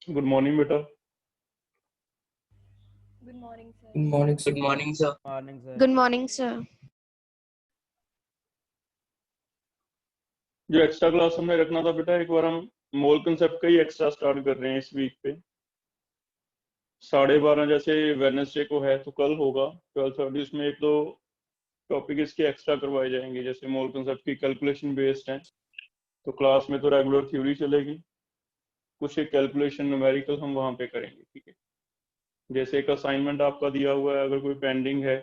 Good morning बेटा। Good morning sir. Good morning, sir. Good morning, sir. Morning sir. Good morning sir. जो extra class हमने रखना था बेटा, एक बार हम मोल कंसेप्ट का ही एक्स्ट्रा स्टार्ट कर रहे हैं इस वीक पे। 12:30 जैसे वेडनेसडे को है तो कल होगा 12:30। उसमें एक दो टॉपिक इसके एक्स्ट्रा करवाए जाएंगे, जैसे मोल कंसेप्ट की कैलकुलेशन बेस्ड है तो क्लास में तो रेगुलर थ्योरी चलेगी, कुछ एक कैलकुलेशन न्यूमेरिकल हम वहां पे करेंगे। ठीक है, जैसे एक असाइनमेंट आपका दिया हुआ है, अगर कोई पेंडिंग है,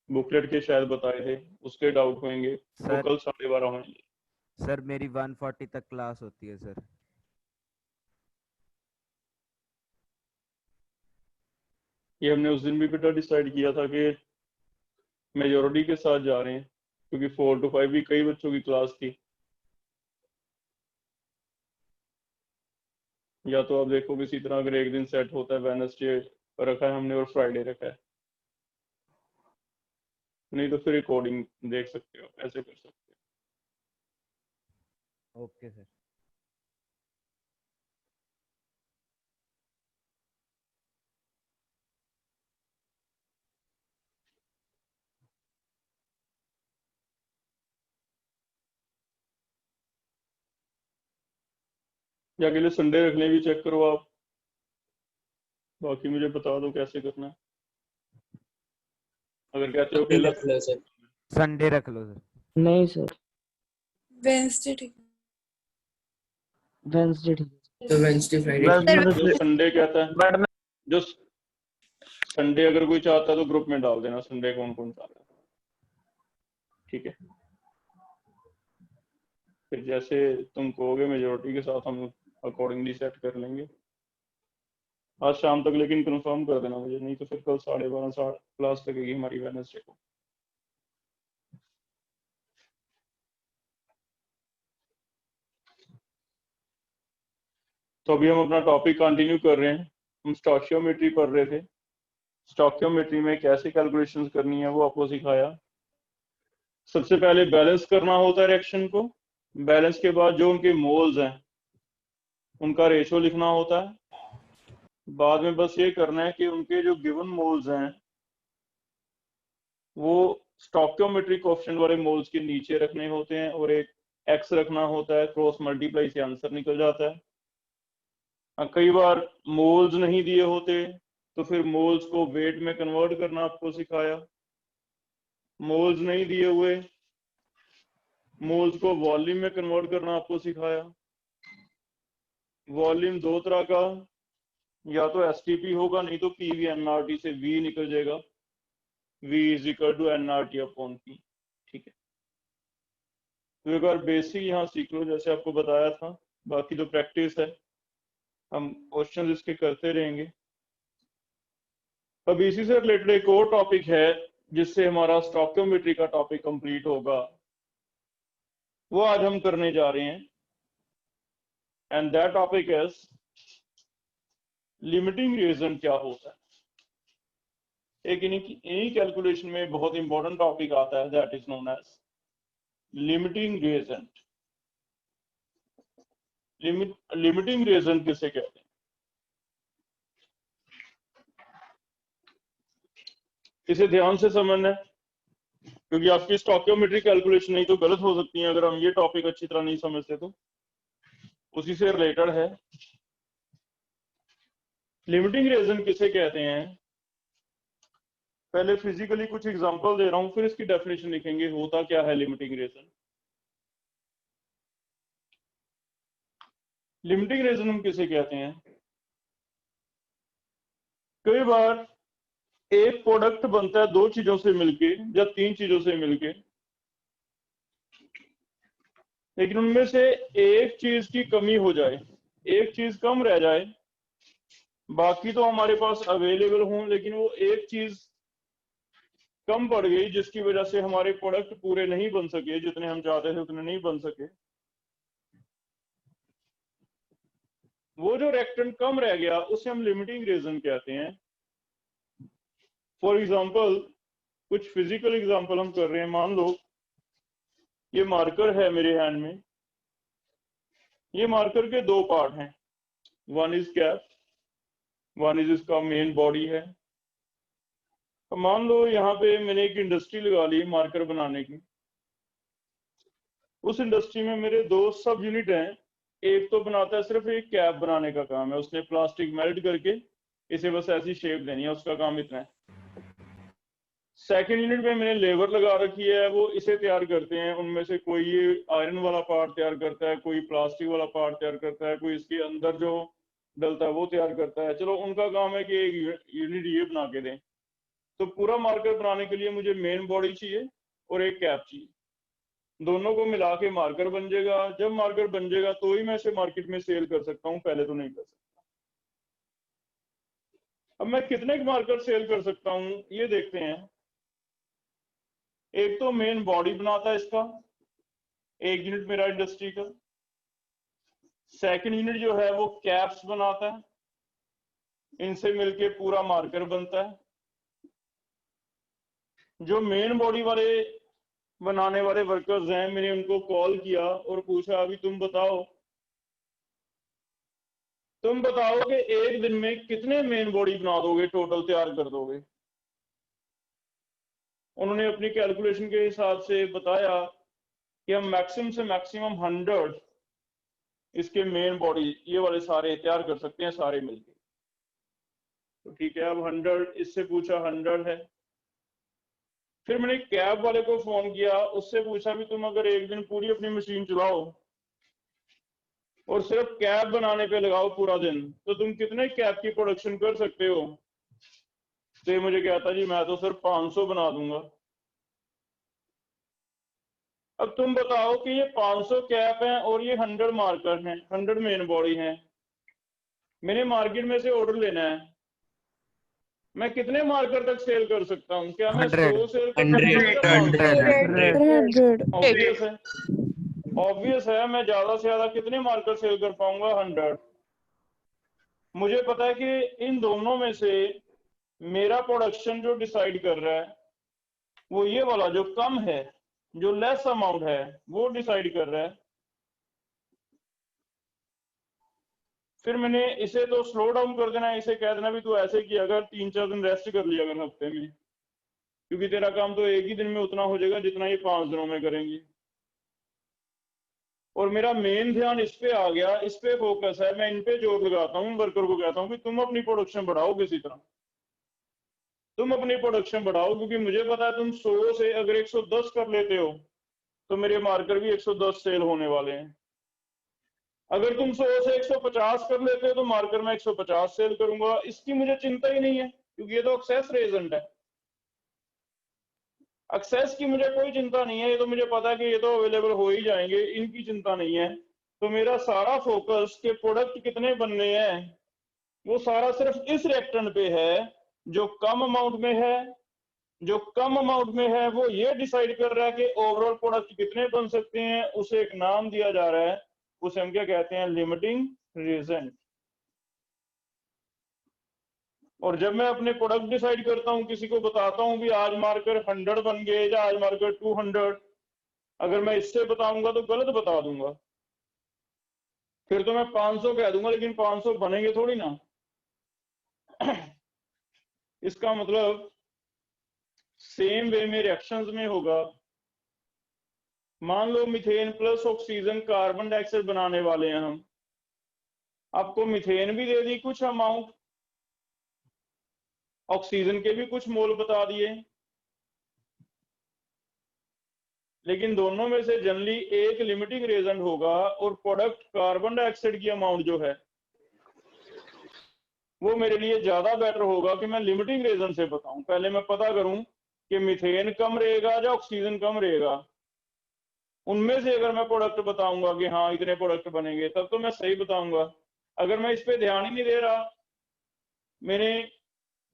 बुकलेट के शायद बताए थे, उसके डाउट होंगे तो सर कल 12:30 होंगे। सर मेरी 140 तक क्लास होती है सर। ये हमने उस दिन भी बेटा डिसाइड किया था कि मेजोरिटी के साथ जा रहे हैं, क्योंकि 4 to 5 भी कई बच्चों की क्लास थी। या तो आप देखो किसी तरह अगर एक दिन सेट होता है, वेडनेसडे रखा है हमने और फ्राइडे रखा है, नहीं तो फिर रिकॉर्डिंग देख सकते हो, ऐसे कर सकते हो। Okay sir. या अगले संडे रखने भी चेक करो आप, बाकी मुझे बता दो कैसे करना है। अगर कहते हो Sunday रख लो सर। संडे रख लो सर। नहीं सर, वेडनेसडे ठीक वेंसडे ठीक है। तो Wednesday, Friday जो ठीक है। जो संडे कहता है, जो संडे अगर कोई चाहता है तो ग्रुप में डाल देना संडे कौन कौन चाहता है। ठीक है, फिर जैसे तुम कहोगे मेजोरिटी के साथ हम अकॉर्डिंगली सेट कर लेंगे। आज शाम तक लेकिन कंफर्म कर देना मुझे, नहीं तो फिर कल 12:30 क्लास लगेगी हमारी वेडनेसडे को। तो अभी हम अपना टॉपिक कंटिन्यू कर रहे हैं। हम स्टॉकियोमेट्री पढ़ रहे थे। स्टॉकियोमेट्री में कैसे कैलकुलेशंस करनी है वो आपको सिखाया। सबसे पहले बैलेंस करना होता है रिएक्शन को, बैलेंस के बाद जो उनके मोल्स हैं उनका रेशो लिखना होता है। बाद में बस ये करना है कि उनके जो गिवन मोल्स हैं वो स्टॉकियोमेट्री कोएफिशिएंट वाले मोल्स के नीचे रखने होते हैं और एक एक्स रखना होता है, क्रॉस मल्टीप्लाई से आंसर निकल जाता है। कई बार मोल्स नहीं दिए होते तो फिर मोल्स को वेट में कन्वर्ट करना आपको सिखाया। मोल्स नहीं दिए हुए, मोल्स को वॉल्यूम में कन्वर्ट करना आपको सिखाया। वॉल्यूम दो तरह का, या तो एसटीपी होगा, नहीं तो पीवी एनआरटी से वी निकल जाएगा, V is equal to NRT upon P. ठीक है, तो एक बार बेसिक यहाँ सीख लो जैसे आपको बताया था, बाकी जो प्रैक्टिस है हम क्वेश्चन इसके करते रहेंगे। अब इसी से रिलेटेड एक और टॉपिक है जिससे हमारा स्टॉकियोमेट्री का टॉपिक कंप्लीट होगा, वो आज हम करने जा रहे हैं। And that topic is limiting reagent क्या होता है। एक इन्हीं कैलकुलेशन में बहुत इंपॉर्टेंट टॉपिक आता है, that is known as limiting reagent. Limiting reagent किसे कहते हैं, इसे ध्यान से समझना है। क्योंकि आपकी स्टोकियोमेट्री कैलकुलेशन नहीं तो गलत हो सकती है अगर हम ये टॉपिक अच्छी तरह नहीं समझते तो। उसी से रिलेटेड है। लिमिटिंग रीजन किसे कहते हैं? पहले फिजिकली कुछ एग्जांपल दे रहा हूं, फिर इसकी डेफिनेशन लिखेंगे होता क्या है लिमिटिंग रीजन। लिमिटिंग रीजन हम किसे कहते हैं? कई बार एक प्रोडक्ट बनता है दो चीजों से मिलके या तीन चीजों से मिलके, लेकिन उनमें से एक चीज की कमी हो जाए, एक चीज कम रह जाए, बाकी तो हमारे पास अवेलेबल हों, लेकिन वो एक चीज कम पड़ गई जिसकी वजह से हमारे प्रोडक्ट पूरे नहीं बन सके, जितने हम चाहते थे उतने नहीं बन सके। वो जो रिएक्टेंट कम रह गया उसे हम लिमिटिंग रीजन कहते हैं। फॉर एग्जांपल, कुछ फिजिकल एग्जांपल हम कर रहे हैं। मान लो ये मार्कर है मेरे हैंड में, ये मार्कर के दो पार्ट हैं, one is cap, one is इसका मेन बॉडी है। तो मान लो यहाँ पे मैंने एक इंडस्ट्री लगा ली मार्कर बनाने की। उस इंडस्ट्री में मेरे दो सब यूनिट हैं। एक तो बनाता है सिर्फ एक कैप बनाने का काम है, उसने प्लास्टिक मेल्ट करके इसे बस ऐसी शेप देनी है, उसका काम इतना है। सेकेंड यूनिट में मैंने लेबर लगा रखी है, वो इसे तैयार करते हैं। उनमें से कोई ये आयरन वाला पार्ट तैयार करता है, कोई प्लास्टिक वाला पार्ट तैयार करता है, कोई इसके अंदर जो डलता है वो तैयार करता है। चलो, उनका काम है कि एक यूनिट ये बना के दें। तो पूरा मार्कर बनाने के लिए मुझे मेन बॉडी चाहिए और एक कैप चाहिए। दोनों को मिला के मार्कर बन जाएगा। जब मार्कर बन जाएगा तो ही मैं इसे मार्केट में सेल कर सकता हूँ, पहले तो नहीं कर सकता। अब मैं कितने मार्कर सेल कर सकता हूँ ये देखते हैं। एक तो मेन बॉडी बनाता है इसका, एक यूनिट मेरा इंडस्ट्री का। सेकंड यूनिट जो है वो कैप्स बनाता है, इनसे मिलके पूरा मार्कर बनता है। जो मेन बॉडी वाले बनाने वाले वर्कर्स हैं, मैंने उनको कॉल किया और पूछा अभी तुम बताओ कि एक दिन में कितने मेन बॉडी बना दोगे, टोटल तैयार कर दोगे। उन्होंने अपनी कैलकुलेशन के हिसाब से बताया कि हम मैक्सिमम से मैक्सिमम 100 इसके मेन बॉडी ये वाले सारे तैयार कर सकते हैं, सारे मिलके। तो ठीक है, अब 100 इससे पूछा, 100 है। फिर मैंने कैब वाले को फोन किया, उससे पूछा भी तुम अगर एक दिन पूरी अपनी मशीन चलाओ और सिर्फ कैब बनाने पे लगाओ पूरा दिन, तो तुम कितने कैब की प्रोडक्शन कर सकते हो? तो ये मुझे कहता जी मैं तो सिर्फ 500 बना दूंगा। अब तुम बताओ कि ये 500 कैप हैं और ये 100 मार्कर हैं, 100 मेन बॉडी हैं। मैंने मार्केट में से ऑर्डर लेना है, मैं कितने मार्कर तक सेल कर सकता हूँ? क्या मैं 100 सेल कर सकता हूँ या 500? ऑब्वियस है, ऑब्वियस है, मैं ज्यादा से ज्यादा कितने मार्कर सेल कर पाऊंगा? 100। मुझे पता है कि इन दोनों में से मेरा प्रोडक्शन जो डिसाइड कर रहा है वो ये वाला जो कम है, जो लेस अमाउंट है, वो डिसाइड कर रहा है। फिर मैंने इसे तो स्लो डाउन कर देना है, इसे कह देना भी तू ऐसे किया अगर 3-4 दिन रेस्ट कर लिया अगर हफ्ते में, क्योंकि तेरा काम तो एक ही दिन में उतना हो जाएगा जितना ये 5 दिनों में करेंगे। और मेरा मेन ध्यान इस पे आ गया, इस पे फोकस है, मैं इन पे जोर लगाता हूँ, वर्कर को कहता हूँ कि तुम अपनी प्रोडक्शन बढ़ाओ, किसी तरह तुम अपनी प्रोडक्शन बढ़ाओ, क्योंकि मुझे पता है तुम 100 से अगर 110 कर लेते हो तो मेरे मार्कर भी 110 सेल होने वाले हैं। अगर तुम 100 से 150 कर लेते हो तो मार्कर में 150 सेल करूंगा। इसकी मुझे चिंता ही नहीं है, क्योंकि ये तो एक्सेस रेजेंट है। एक्सेस की मुझे कोई चिंता नहीं है, ये तो मुझे पता है कि ये तो अवेलेबल हो ही जाएंगे, इनकी चिंता नहीं है। तो मेरा सारा फोकस के प्रोडक्ट कितने बनने हैं वो सारा सिर्फ इस रिएक्टेंट पे है जो कम अमाउंट में है। जो कम अमाउंट में है वो ये डिसाइड कर रहा है कि ओवरऑल प्रोडक्ट कितने बन सकते हैं, उसे एक नाम दिया जा रहा है, उसे हम क्या कहते हैं? Limiting reagent. और जब मैं अपने प्रोडक्ट डिसाइड करता हूं, किसी को बताता हूं भी आज मार्कर 100 बन गए या आज मार्कर 200, अगर मैं इससे बताऊंगा तो गलत बता दूंगा, फिर तो मैं 500 कह दूंगा, लेकिन 500 बनेंगे थोड़ी ना। इसका मतलब सेम वे में रिएक्शंस में होगा। मान लो methane plus oxygen carbon dioxide बनाने वाले हैं हम, आपको मीथेन भी दे दी कुछ अमाउंट, ऑक्सीजन के भी कुछ मोल बता दिए, लेकिन दोनों में से जनरली एक लिमिटिंग रेजेंट होगा और प्रोडक्ट कार्बन डाइऑक्साइड की अमाउंट जो है वो मेरे लिए ज्यादा बेटर होगा कि मैं लिमिटिंग रेजेंट से बताऊं। पहले मैं पता करूं कि मीथेन कम रहेगा या ऑक्सीजन कम रहेगा, उनमें से अगर मैं प्रोडक्ट बताऊंगा कि हाँ इतने प्रोडक्ट बनेंगे तब तो मैं सही बताऊंगा। अगर मैं इस पे ध्यान ही नहीं दे रहा, मैंने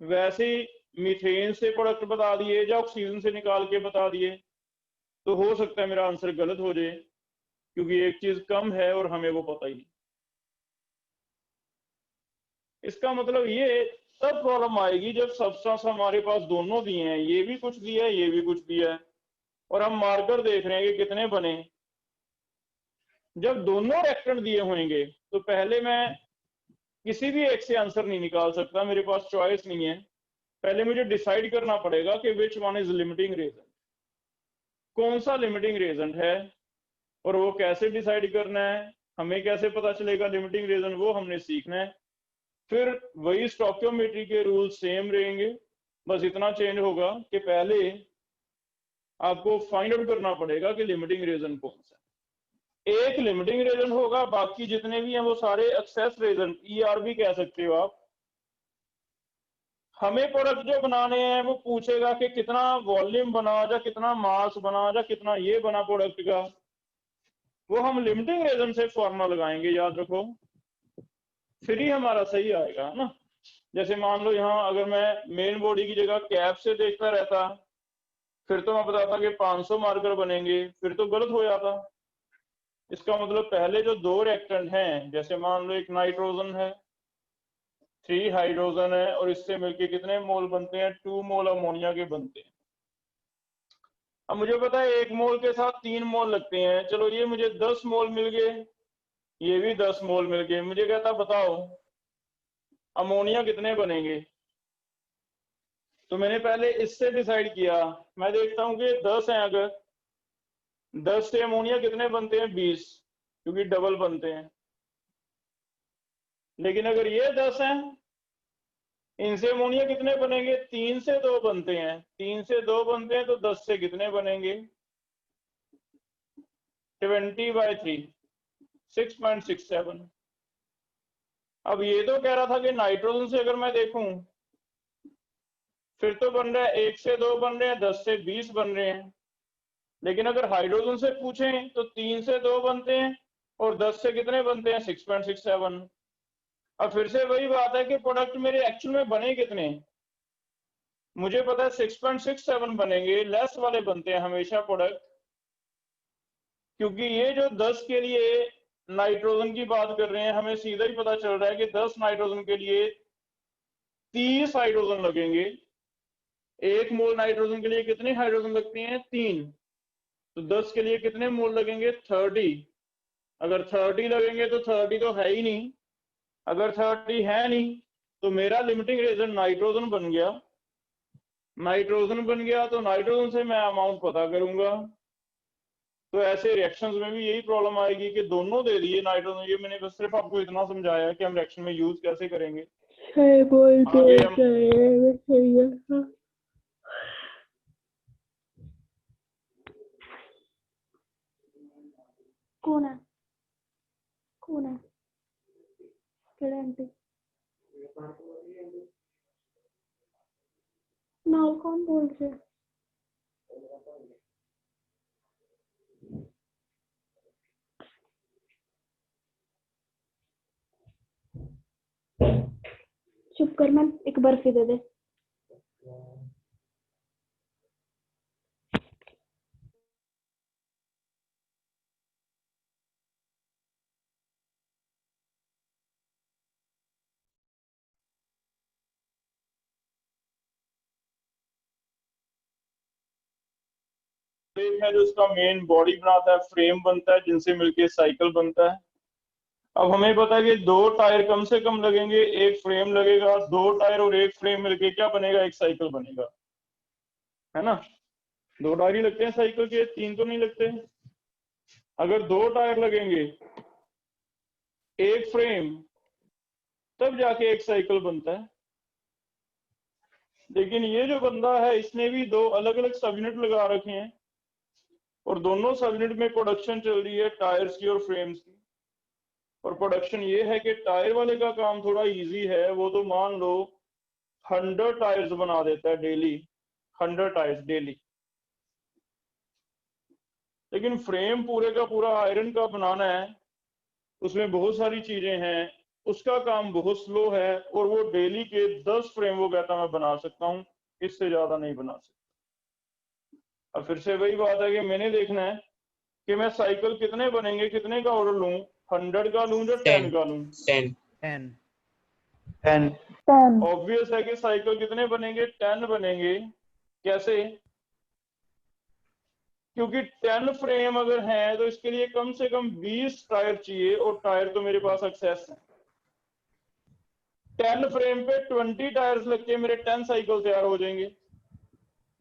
वैसे ही मीथेन से प्रोडक्ट बता दिए या ऑक्सीजन से निकाल के बता दिए, तो हो सकता है मेरा आंसर गलत हो जाए, क्योंकि एक चीज कम है और हमें वो पता ही नहीं। इसका मतलब ये तब प्रॉब्लम आएगी जब सब्सटेंस हमारे पास दोनों दिए हैं, ये भी कुछ दिया है ये भी कुछ दिया है, और हम मार्कर देख रहे हैं कि कितने बने। जब दोनों रिएक्टेंट दिए होंगे तो पहले मैं किसी भी एक से आंसर नहीं निकाल सकता, मेरे पास चॉइस नहीं है। पहले मुझे डिसाइड करना पड़ेगा कि which one is limiting Regent, कौन सा लिमिटिंग रेजेंट है, और वो कैसे डिसाइड करना है, हमें कैसे पता चलेगा लिमिटिंग रेजेंट, वो हमने सीखना है। फिर वही स्टोइकियोमेट्री के रूल सेम रहेंगे, बस इतना चेंज होगा कि पहले आपको फाइंड आउट करना पड़ेगा कि लिमिटिंग रेजेंट कौन सा है। एक लिमिटिंग रेजेंट होगा, बाकी जितने भी हैं वो सारे एक्सेस रेजेंट, ईआर भी कह सकते हो आप। हमें प्रोडक्ट जो बनाने हैं वो पूछेगा कि कितना वॉल्यूम बना या कितना मास बना या कितना ये बना प्रोडक्ट का, वो हम लिमिटिंग रेजेंट से फॉर्मूला लगाएंगे, याद रखो, फिर ही हमारा सही आएगा, है ना। जैसे मान लो यहाँ अगर मैं मेन बॉडी की जगह कैप से देखता रहता, फिर तो मैं बताता कि 500 मार्कर बनेंगे, फिर तो गलत हो जाता। इसका मतलब पहले जो दो रिएक्टेंट हैं, जैसे मान लो एक नाइट्रोजन है, 3 हाइड्रोजन है, और इससे मिलके कितने मोल बनते हैं, 2 मोल अमोनिया के बनते हैं। अब मुझे पता है 1 मोल के साथ 3 मोल लगते हैं, चलो ये मुझे 10 मोल मिल गए, ये भी 10 मोल मिल गए। मुझे कहता बताओ अमोनिया कितने बनेंगे, तो मैंने पहले इससे डिसाइड किया। मैं देखता हूँ कि 10 हैं, अगर 10 से अमोनिया कितने बनते हैं, 20, क्योंकि डबल बनते हैं। लेकिन अगर ये 10 हैं, इनसे अमोनिया कितने बनेंगे, 3 से 2 बनते हैं, 3 से 2 बनते हैं, तो 10 से कितने बनेंगे, 20/3, 6.67। अब ये तो कह रहा था कि नाइट्रोजन से अगर मैं देखूं फिर तो बन रहा है 1 से 2 बन रहे हैं, 10 से 20 बन रहे हैं। लेकिन अगर हाइड्रोजन से पूछें तो 3 से 2 बनते हैं और 10 से कितने बनते हैं, 6.67। अब फिर से वही बात है कि प्रोडक्ट मेरे एक्चुअल में बने कितने, मुझे पता है 6.67 बनेंगे, लेस वाले बनते हैं हमेशा प्रोडक्ट, क्योंकि ये जो 10 के लिए नाइट्रोजन की बात कर रहे हैं, हमें सीधा ही पता चल रहा है कि 10 नाइट्रोजन के लिए 30 हाइड्रोजन लगेंगे। 1 मोल नाइट्रोजन के लिए कितने हाइड्रोजन लगते हैं, 3, तो 10 के लिए कितने मोल लगेंगे, 30। अगर 30 लगेंगे तो 30 तो है ही नहीं, अगर 30 है नहीं तो मेरा लिमिटिंग रेजेंट नाइट्रोजन बन गया। नाइट्रोजन बन गया तो नाइट्रोजन से मैं अमाउंट पता करूंगा। तो ऐसे रिएक्शंस में भी यही प्रॉब्लम आएगी कि दोनों दे दिए नाइट्रोजन। ये मैंने बस सिर्फ आपको इतना समझाया कि हम रिएक्शन में यूज कैसे करेंगे। आगे हम कौन है कौन है केड़े आंटी नाल कौन बोल रहे, चुप कर, मैं एक बर्फी दे दे। है जो उसका मेन बॉडी बनाता है, फ्रेम बनता है, जिनसे मिलके साइकिल बनता है। अब हमें पता है कि 2 टायर कम से कम लगेंगे, एक फ्रेम लगेगा, 2 टायर और एक फ्रेम मिलके क्या बनेगा, एक साइकिल बनेगा। है ना। 2 टायर ही लगते हैं साइकिल के, 3 तो नहीं लगते। अगर 2 टायर लगेंगे, एक फ्रेम, तब जाके एक साइकिल बनता है। लेकिन ये जो बंदा है इसने भी 2 अलग अलग सब यूनिट लगा रखे हैं, और दोनों सब यूनिट में प्रोडक्शन चल रही है टायर्स की और फ्रेम्स की। और प्रोडक्शन ये है कि टायर वाले का काम थोड़ा इजी है, वो तो मान लो 100 टायर्स बना देता है डेली, 100 टायर्स डेली। लेकिन फ्रेम पूरे का पूरा आयरन का बनाना है, उसमें बहुत सारी चीजें हैं, उसका काम बहुत स्लो है, और वो डेली के 10 फ्रेम वो कहता मैं बना सकता हूँ, इससे ज्यादा नहीं बना सकता। अब फिर से वही बात है कि मैंने देखना है कि मैं साइकिल कितने बनेंगे, कितने का ऑर्डर लूं, 100 का लूं या 10 का लूं। 10 10 10 ऑब्वियस है कि साइकिल कितने बनेंगे, 10 बनेंगे। कैसे? क्योंकि 10 फ्रेम अगर हैं तो इसके लिए कम से कम 20 टायर चाहिए, और टायर तो मेरे पास एक्सेस है। 10 फ्रेम पे 20 टायर्स लग के मेरे 10 साइकिल तैयार हो जाएंगे।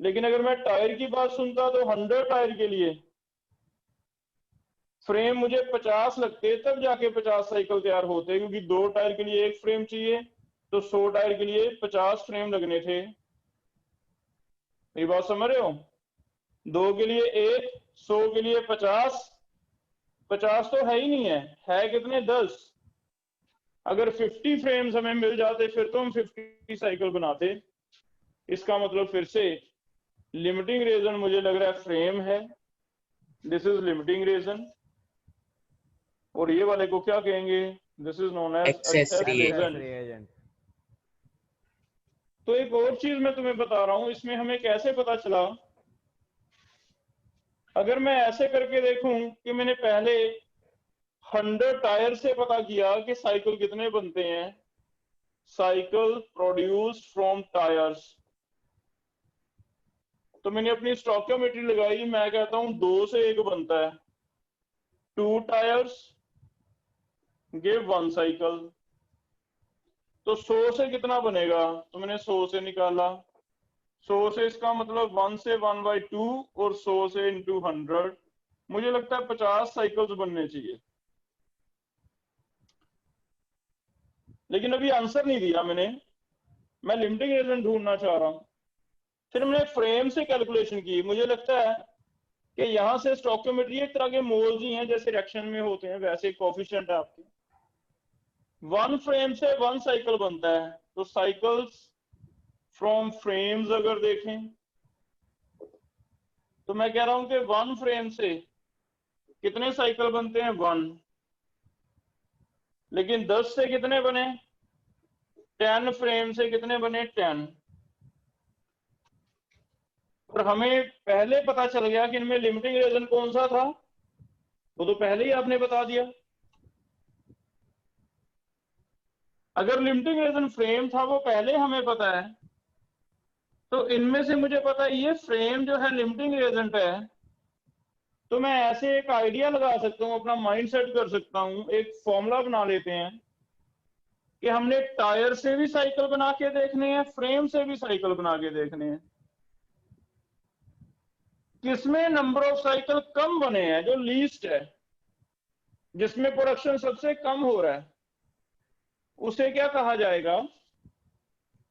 लेकिन अगर मैं टायर की बात सुनता तो 100 टायर के लिए फ्रेम मुझे 50 लगते, तब जाके 50 साइकिल तैयार होते, क्योंकि 2 टायर के लिए 1 फ्रेम चाहिए, तो 100 टायर के लिए 50 फ्रेम लगने थे। मेरी बात समझ रहे हो? 2 के लिए 1, 100 के लिए 50, 50 तो है ही नहीं है कितने, 10। अगर 50 फ्रेम्स हमें मिल जाते फिर तो हम 50 साइकिल बनाते। इसका मतलब फिर से लिमिटिंग रीजन मुझे लग रहा है फ्रेम है, दिस इज लिमिटिंग रीजन। और ये वाले को क्या कहेंगे? This is known as Excess excess reagent. Reagent. reagent तो एक और चीज मैं तुम्हें बता रहा हूं, इसमें हमें कैसे पता चला। अगर मैं ऐसे करके देखूं कि मैंने पहले 100 टायर से पता किया कि साइकिल कितने बनते हैं, साइकिल प्रोड्यूस फ्रॉम टायर्स, तो मैंने अपनी स्टोइकियोमेट्री लगाई, मैं कहता हूं 2 से 1 बनता है, 2 टायर्स गिव 1 साइकिल। तो 100 से कितना बनेगा, तो मैंने 100 से निकाला, 100 से इसका मतलब 1 से 1/2, और 100 से इंटू 100, मुझे लगता है 50 साइकिल्स बनने चाहिए। लेकिन अभी आंसर नहीं दिया मैंने, मैं लिमिटिंग रीजन ढूंढना चाह रहा हूं। फिर मैंने फ्रेम से कैलकुलेशन की, मुझे लगता है कि यहां से स्टोइकियोमेट्री एक तरह के मोल्स ही हैं, जैसे रिएक्शन में होते हैं वैसे कोफिशिएंट है आपके। 1 फ्रेम से 1 साइकिल बनता है, तो साइकिल्स फ्रॉम फ्रेम्स अगर देखें तो मैं कह रहा हूं कि 1 फ्रेम से कितने साइकिल बनते हैं, 1। लेकिन 10 से कितने बने, 10 फ्रेम से कितने बने, 10। और हमें पहले पता चल गया कि इनमें लिमिटिंग रीजन कौन सा था, वो तो पहले ही आपने बता दिया। अगर लिमिटिंग रीजन फ्रेम था वो पहले हमें पता है, तो इनमें से मुझे पता है ये फ्रेम जो है लिमिटिंग रीजन है। तो मैं ऐसे एक आइडिया लगा सकता हूँ, अपना माइंड सेट कर सकता हूँ, एक फॉर्मूला बना लेते हैं कि हमने टायर से भी साइकिल बना के देखने हैं, फ्रेम से भी साइकिल बना के देखने हैं। किसमें नंबर ऑफ साइकिल कम बने हैं, जो लीस्ट है, जिसमें प्रोडक्शन सबसे कम हो रहा है, उसे क्या कहा जाएगा,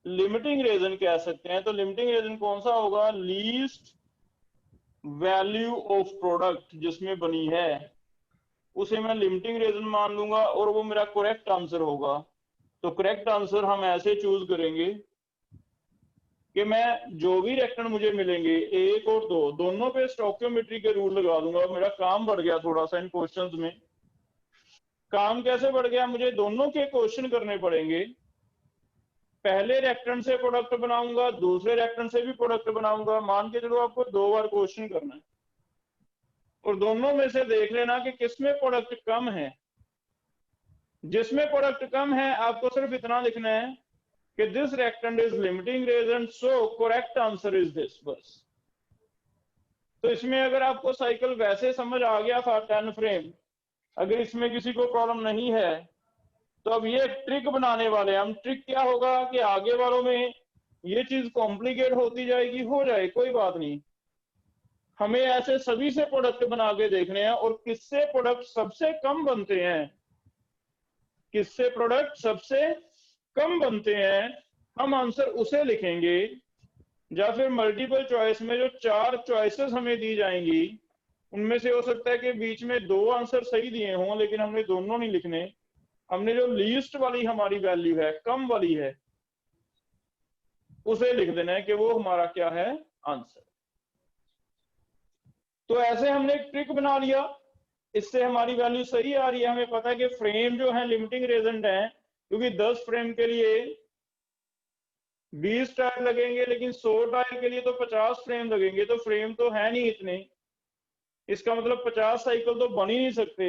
लिमिटिंग रीजन कह सकते हैं। तो लिमिटिंग रीजन कौन सा होगा, लीस्ट वैल्यू ऑफ प्रोडक्ट जिसमें बनी है, उसे मैं लिमिटिंग रीजन मान लूंगा, और वो मेरा करेक्ट आंसर होगा। तो करेक्ट आंसर हम ऐसे चूज करेंगे कि मैं जो भी रिएक्टेंट मुझे मिलेंगे 1 और 2 दोनों पे स्टोइकियोमेट्री के रूल लगा दूंगा। मेरा काम बढ़ गया थोड़ा सा इन क्वेश्चंस में। काम कैसे बढ़ गया, मुझे दोनों के क्वेश्चन करने पड़ेंगे। पहले रिएक्टेंट से प्रोडक्ट बनाऊंगा, दूसरे रिएक्टेंट से भी प्रोडक्ट बनाऊंगा। मान के चलो आपको 2 बार क्वेश्चन करना है, और दोनों में से देख लेना कि किसमें प्रोडक्ट कम है। जिसमें प्रोडक्ट कम है आपको सिर्फ इतना लिखना है कि this reactant is limiting reagent, so correct answer is this, बस। तो इसमें अगर आपको साइकिल वैसे समझ आ गया था 10 फ्रेम, अगर इसमें किसी को प्रॉब्लम नहीं है, तो अब ये ट्रिक बनाने वाले हैं हम। ट्रिक क्या होगा कि आगे वालों में ये चीज कॉम्प्लिकेट होती जाएगी, हो जाए कोई बात नहीं, हमें ऐसे सभी से प्रोडक्ट बना के देखने हैं और किससे प्रोडक्ट सबसे कम बनते हैं, किससे प्रोडक्ट सबसे कम बनते हैं हम आंसर उसे लिखेंगे, या फिर मल्टीपल चॉइस में जो 4 चॉइसेस हमें दी जाएंगी उनमें से हो सकता है कि बीच में 2 आंसर सही दिए हों लेकिन हमने दोनों नहीं लिखने, हमने जो लीस्ट वाली हमारी वैल्यू है, कम वाली है, उसे लिख देना है कि वो हमारा क्या है, आंसर। तो ऐसे हमने एक ट्रिक बना लिया, इससे हमारी वैल्यू सही आ रही है, हमें पता है कि फ्रेम जो है लिमिटिंग रेजल्ट है, क्योंकि 10 फ्रेम के लिए 20 टायर लगेंगे लेकिन 100 टायर के लिए तो 50 फ्रेम लगेंगे, तो फ्रेम तो है नहीं इतने, इसका मतलब 50 साइकिल तो बन ही नहीं सकते।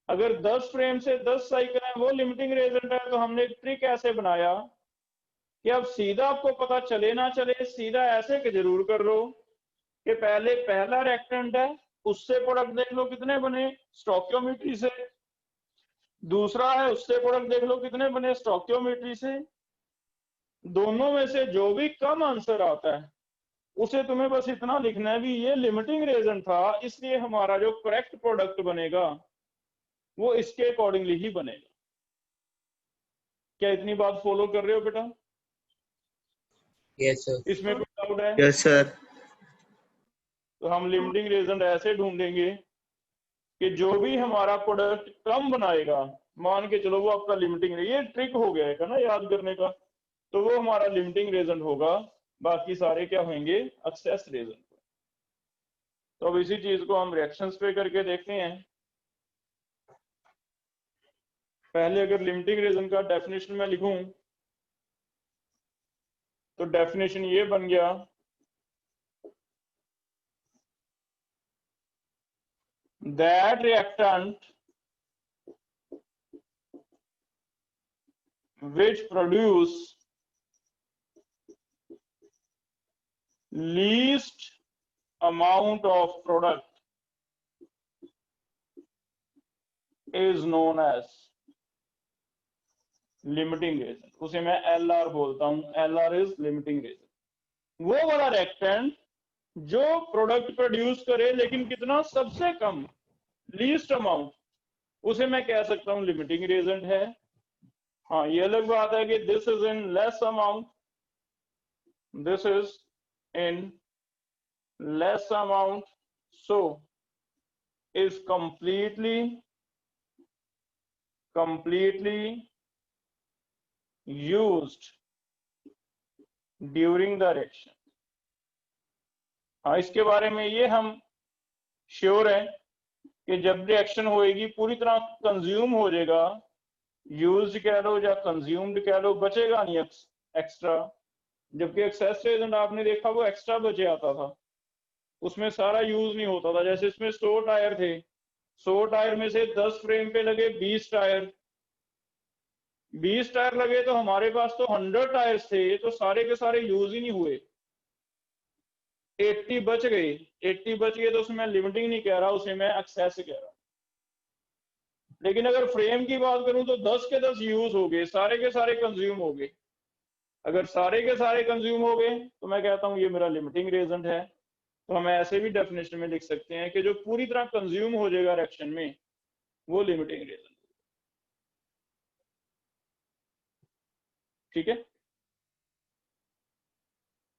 अगर 10 फ्रेम से 10 साइकिल है वो लिमिटिंग रेजल्ट है, तो हमने एक ट्रिक ऐसे बनाया कि अब सीधा आपको पता चले ना चले, सीधा ऐसे कि जरूर कर लो कि पहले पहला रेक्टेंट है उससे प्रोडक्ट देख लो कितने बने स्टोइकियोमेट्री से, दूसरा है उससे प्रोडक्ट देख लो कितने बने स्टोइकियोमेट्री से, दोनों में से जो भी कम आंसर आता है उसे तुम्हें बस इतना लिखना है भी ये लिमिटिंग रीजन था, इसलिए हमारा जो करेक्ट प्रोडक्ट बनेगा वो इसके अकॉर्डिंगली ही बनेगा। क्या इतनी बात फॉलो कर रहे हो बेटा? Yes sir. इसमें कोई डाउट है? Yes, sir. तो हम लिमिटिंग रीजन ऐसे ढूंढेंगे कि जो भी हमारा प्रोडक्ट कम बनाएगा, मान के चलो वो आपका लिमिटिंग, ये ट्रिक हो गया है ना याद करने का, तो वो हमारा लिमिटिंग रीजन होगा, बाकी सारे क्या होंगे, एक्सेस रीजन। तो अब इसी चीज को हम रिएक्शंस पे करके देखते हैं। पहले अगर लिमिटिंग रीजन का डेफिनेशन में लिखूं तो डेफिनेशन ये बन गया, that reactant which produce least amount of product is known as limiting reason, उसे मैं LR बोलता हूं, LR is limiting reason। वो वाला reactant जो प्रोडक्ट प्रोड्यूस करे लेकिन कितना, सबसे कम, लीस्ट अमाउंट, उसे मैं कह सकता हूं लिमिटिंग रीजन है। हाँ ये अलग बात है कि this is in less amount, this is in less amount, so is completely used during the reaction। हाँ इसके बारे में ये हम श्योर है कि जब रिएक्शन होएगी पूरी तरह कंज्यूम हो जाएगा, यूज्ड कह लो या कंज्यूम्ड कह लो, बचेगा नहीं एक्स्ट्रा। जबकि एक्सेस रेजेंट आपने देखा वो एक्स्ट्रा बचे आता था, उसमें सारा यूज नहीं होता था। जैसे इसमें 100 टायर थे, 100 टायर में से 10 फ्रेम पे लगे 20 टायर, 20 टायर लगे तो हमारे पास तो 100 टायर्स थे, तो सारे के सारे यूज ही नहीं हुए, 80 बच गए। 80 बच गए तो उसमें लिमिटिंग नहीं कह रहा, उसे मैं एक्सेस कह रहा। लेकिन अगर फ्रेम की बात करूं तो 10 के 10 यूज हो गए, सारे के सारे कंज्यूम हो गए। अगर सारे के सारे कंज्यूम हो गए तो मैं कहता हूं ये मेरा लिमिटिंग रीजन है। तो हम ऐसे भी डेफिनेशन में लिख सकते हैं कि जो पूरी तरह कंज्यूम हो जाएगा रिएक्शन में वो लिमिटिंग रीजन। ठीक है,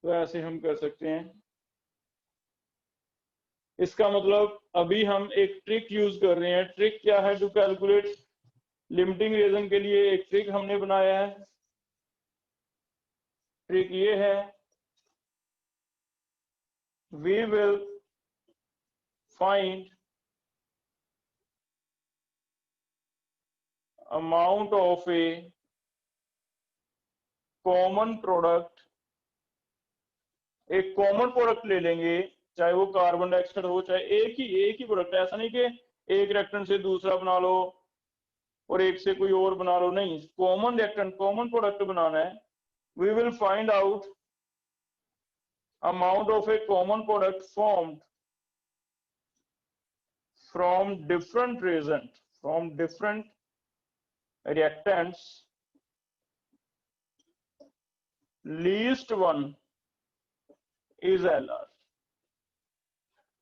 तो ऐसे हम कर सकते हैं। इसका मतलब अभी हम एक ट्रिक यूज कर रहे हैं। ट्रिक क्या है? टू कैलकुलेट लिमिटिंग रीजन के लिए एक ट्रिक हमने बनाया है। ट्रिक ये है, we will find amount of a common product। एक कॉमन प्रोडक्ट ले लेंगे, चाहे वो कार्बन डाइऑक्साइड हो चाहे एक ही प्रोडक्ट। ऐसा नहीं कि एक रिएक्टेंट से दूसरा बना लो और एक से कोई और बना लो, नहीं, कॉमन रिएक्टेंट कॉमन प्रोडक्ट बनाना है। we will find out amount of a common product formed from different reagent, from different reactants least one is LR।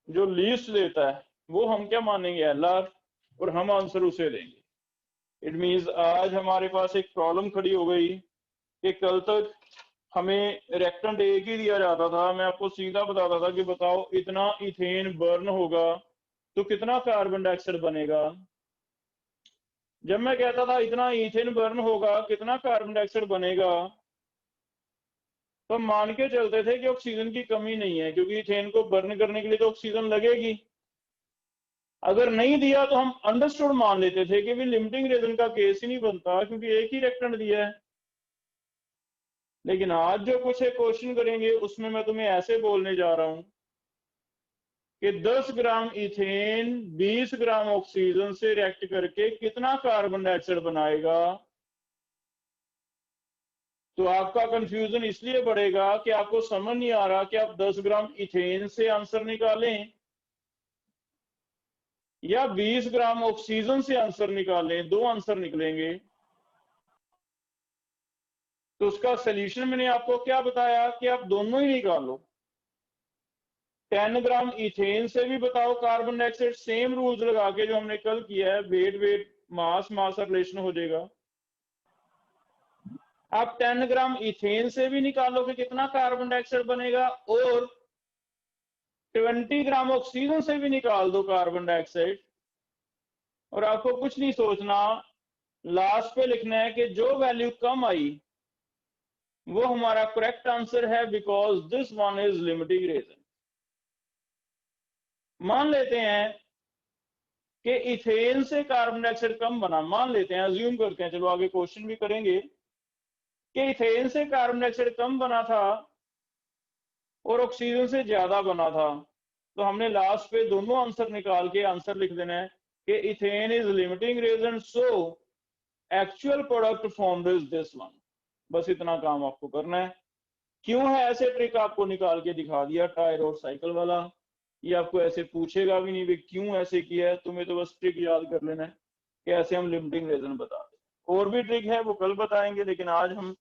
जो लीस्ट देता है वो हम क्या मानेंगे, LR, और हम आंसर उसे देंगे। इट मींस आज हमारे पास एक प्रॉब्लम खड़ी हो गई कि कल तक हमें रिएक्टेंट एक ही दिया जाता था, मैं आपको सीधा बताता था कि बताओ इतना इथेन बर्न होगा तो कितना कार्बन डाइऑक्साइड बनेगा। जब मैं कहता था इतना इथेन बर्न होगा कितना कार्बन डाइऑक्साइड बनेगा, तो मान के चलते थे कि ऑक्सीजन की कमी नहीं है, क्योंकि इथेन को बर्न करने के लिए तो ऑक्सीजन लगेगी। अगर नहीं दिया तो हम अंडरस्टूड मान लेते थे कि भी लिमिटिंग रीजन का केस ही नहीं बनता, क्योंकि एक ही रिएक्टेंट दिया है। लेकिन आज जो कुछ एक क्वेश्चन करेंगे उसमें मैं तुम्हें ऐसे बोलने जा रहा हूं कि 10 ग्राम इथेन 20 ग्राम ऑक्सीजन से रिएक्ट करके कितना कार्बन डाइऑक्साइड बनाएगा। तो आपका कंफ्यूजन इसलिए बढ़ेगा कि आपको समझ नहीं आ रहा कि आप 10 ग्राम इथेन से आंसर निकालें या 20 ग्राम ऑक्सीजन से आंसर निकालें, दो आंसर निकलेंगे। तो उसका सलूशन मैंने आपको क्या बताया कि आप दोनों ही निकालो। 10 ग्राम इथेन से भी बताओ कार्बन डाइऑक्साइड, सेम रूल्स लगा के जो हमने कल किया है, वेट वेट मास मास रिलेशन हो जाएगा। आप 10 ग्राम इथेन से भी निकालो कि कितना कार्बन डाइऑक्साइड बनेगा, और 20 ग्राम ऑक्सीजन से भी निकाल दो कार्बन डाइऑक्साइड, और आपको कुछ नहीं सोचना, लास्ट पे लिखना है कि जो वैल्यू कम आई वो हमारा करेक्ट आंसर है, because this one is limiting reagent. मान लेते हैं कि इथेन से कार्बन डाइऑक्साइड कम बना, मान लेते हैं, अज्यूम करते हैं, चलो आगे क्वेश्चन भी करेंगे कि इथेन से कार्बन डाइऑक्साइड कम बना था और ऑक्सीजन से ज्यादा बना था। तो हमने लास्ट पे दोनों आंसर निकाल के आंसर लिख देना है कि ethane is limiting reagent, so actual product formed is this one. बस इतना काम आपको करना है। क्यों है ऐसे ट्रिक आपको निकाल के दिखा दिया, टायर और साइकिल वाला। ये आपको ऐसे पूछेगा भी नहीं भी क्यों ऐसे किया है, तुम्हें तो बस ट्रिक याद कर लेना है कि ऐसे हम लिमिटिंग रीजन बता दें। और भी ट्रिक है वो कल बताएंगे, लेकिन आज हम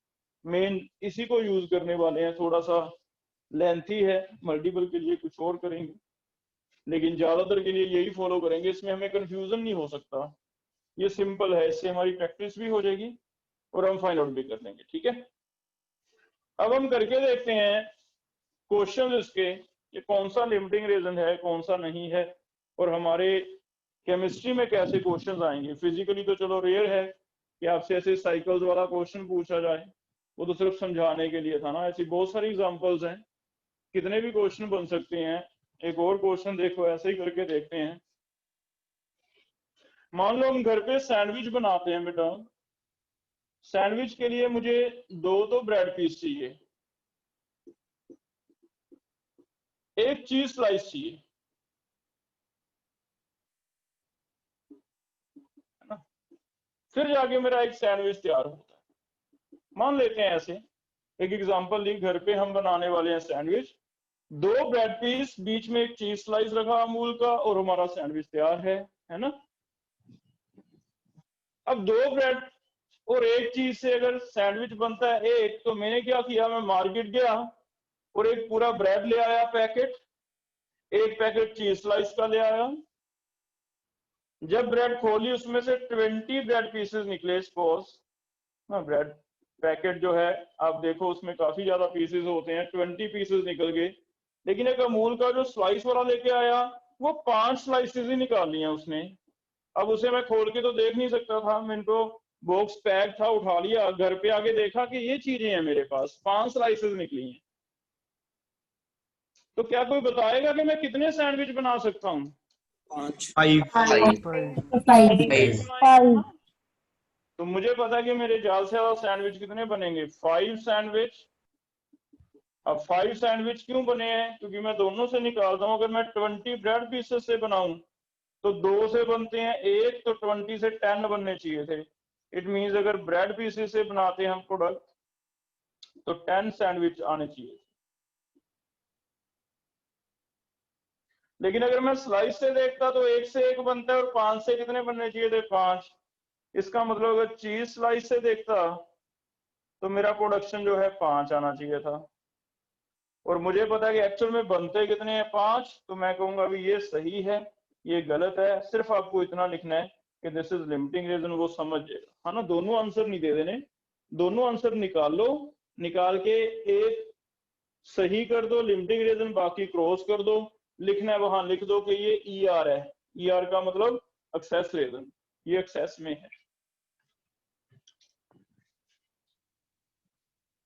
मेन इसी को यूज करने वाले हैं। थोड़ा सा लेंथी है, मल्टीपल के लिए कुछ और करेंगे, लेकिन ज्यादातर के लिए यही फॉलो करेंगे। इसमें हमें कंफ्यूजन नहीं हो सकता, ये सिंपल है, इससे हमारी प्रैक्टिस भी हो जाएगी और हम फाइंड आउट भी कर लेंगे। ठीक है, अब हम करके देखते हैं क्वेश्चन इसके कि कौन सा लिमिटिंग रीजन है कौन सा नहीं है, और हमारे केमिस्ट्री में कैसे क्वेश्चन आएंगे। फिजिकली तो चलो रेयर है कि आपसे ऐसे साइकिल्स वाला क्वेश्चन पूछा जाए, वो तो सिर्फ समझाने के लिए था ना। ऐसी बहुत सारी एग्जांपल्स हैं, कितने भी क्वेश्चन बन सकते हैं। एक और क्वेश्चन देखो, ऐसे ही करके देखते हैं। मान लो हम घर पे सैंडविच बनाते हैं बेटा, सैंडविच के लिए मुझे 2 तो ब्रेड पीस चाहिए, एक चीज स्लाइस चाहिए, है ना। फिर जाके मेरा एक सैंडविच तैयार होता है। मान लेते हैं ऐसे एक एग्जांपल ली, घर पे हम बनाने वाले हैं सैंडविच, 2 ब्रेड पीस, बीच में एक चीज स्लाइस रखा अमूल का, और हमारा सैंडविच तैयार है ना। अब 2 ब्रेड और एक चीज से अगर सैंडविच बनता है एक, तो मैंने क्या किया, मैं मार्केट गया और एक पूरा ब्रेड ले आया पैकेट, एक पैकेट चीज स्लाइस का ले आया। जब ब्रेड खोली उसमें से 20 ब्रेड पीसेस निकले, सपोज ना, ब्रेड पैकेट जो है आप देखो उसमें काफी ज्यादा पीसेस होते हैं, 20 पीसेस निकल गए। लेकिन एक अमूल का जो स्लाइस वाला लेके आया वो 5 स्लाइसेस ही निकाल लिया उसने। अब उसे मैं खोल के तो देख नहीं सकता था, मैंने तो बॉक्स पैक था, उठा लिया, घर पे आके देखा कि ये चीजें हैं मेरे पास, 5 स्लाइसेस निकली हैं। तो क्या कोई बताएगा कि मैं कितने सैंडविच बना सकता हूँ? 5 तो मुझे पता है कि मेरे ज्यादा से ज्यादा सैंडविच कितने बनेंगे, 5 सैंडविच। अब 5 सैंडविच क्यों बने हैं, क्योंकि मैं दोनों से निकालता हूँ। अगर मैं 20 ब्रेड पीसेस से बनाऊं तो 2 से बनते हैं एक, तो 20 से 10 बनने चाहिए थे। इट मींस अगर ब्रेड पीसेस से बनाते हैं हम प्रोडक्ट तो 10 सैंडविच आने चाहिए। लेकिन अगर मैं स्लाइस से देखता तो 1 से 1 बनता है, और 5 से कितने बनने चाहिए थे, 5। इसका मतलब अगर चीज स्लाइस से देखता तो मेरा प्रोडक्शन जो है 5 आना चाहिए था, और मुझे पता है कि एक्चुअल में बनते कितने हैं 5, तो मैं कहूंगा अभी ये सही है ये गलत है। सिर्फ आपको इतना लिखना है कि दिस इज लिमिटिंग रीजन, वो समझ जाएगा, है ना। दोनों आंसर नहीं दे देने, दोनों आंसर निकाल लो, निकाल के एक सही कर दो लिमिटिंग रीजन, बाकी क्रॉस कर दो, लिखना है वहां लिख दो कि ये ई आर है, ई आर का मतलब एक्सेस रीजन, ये एक्सेस में है।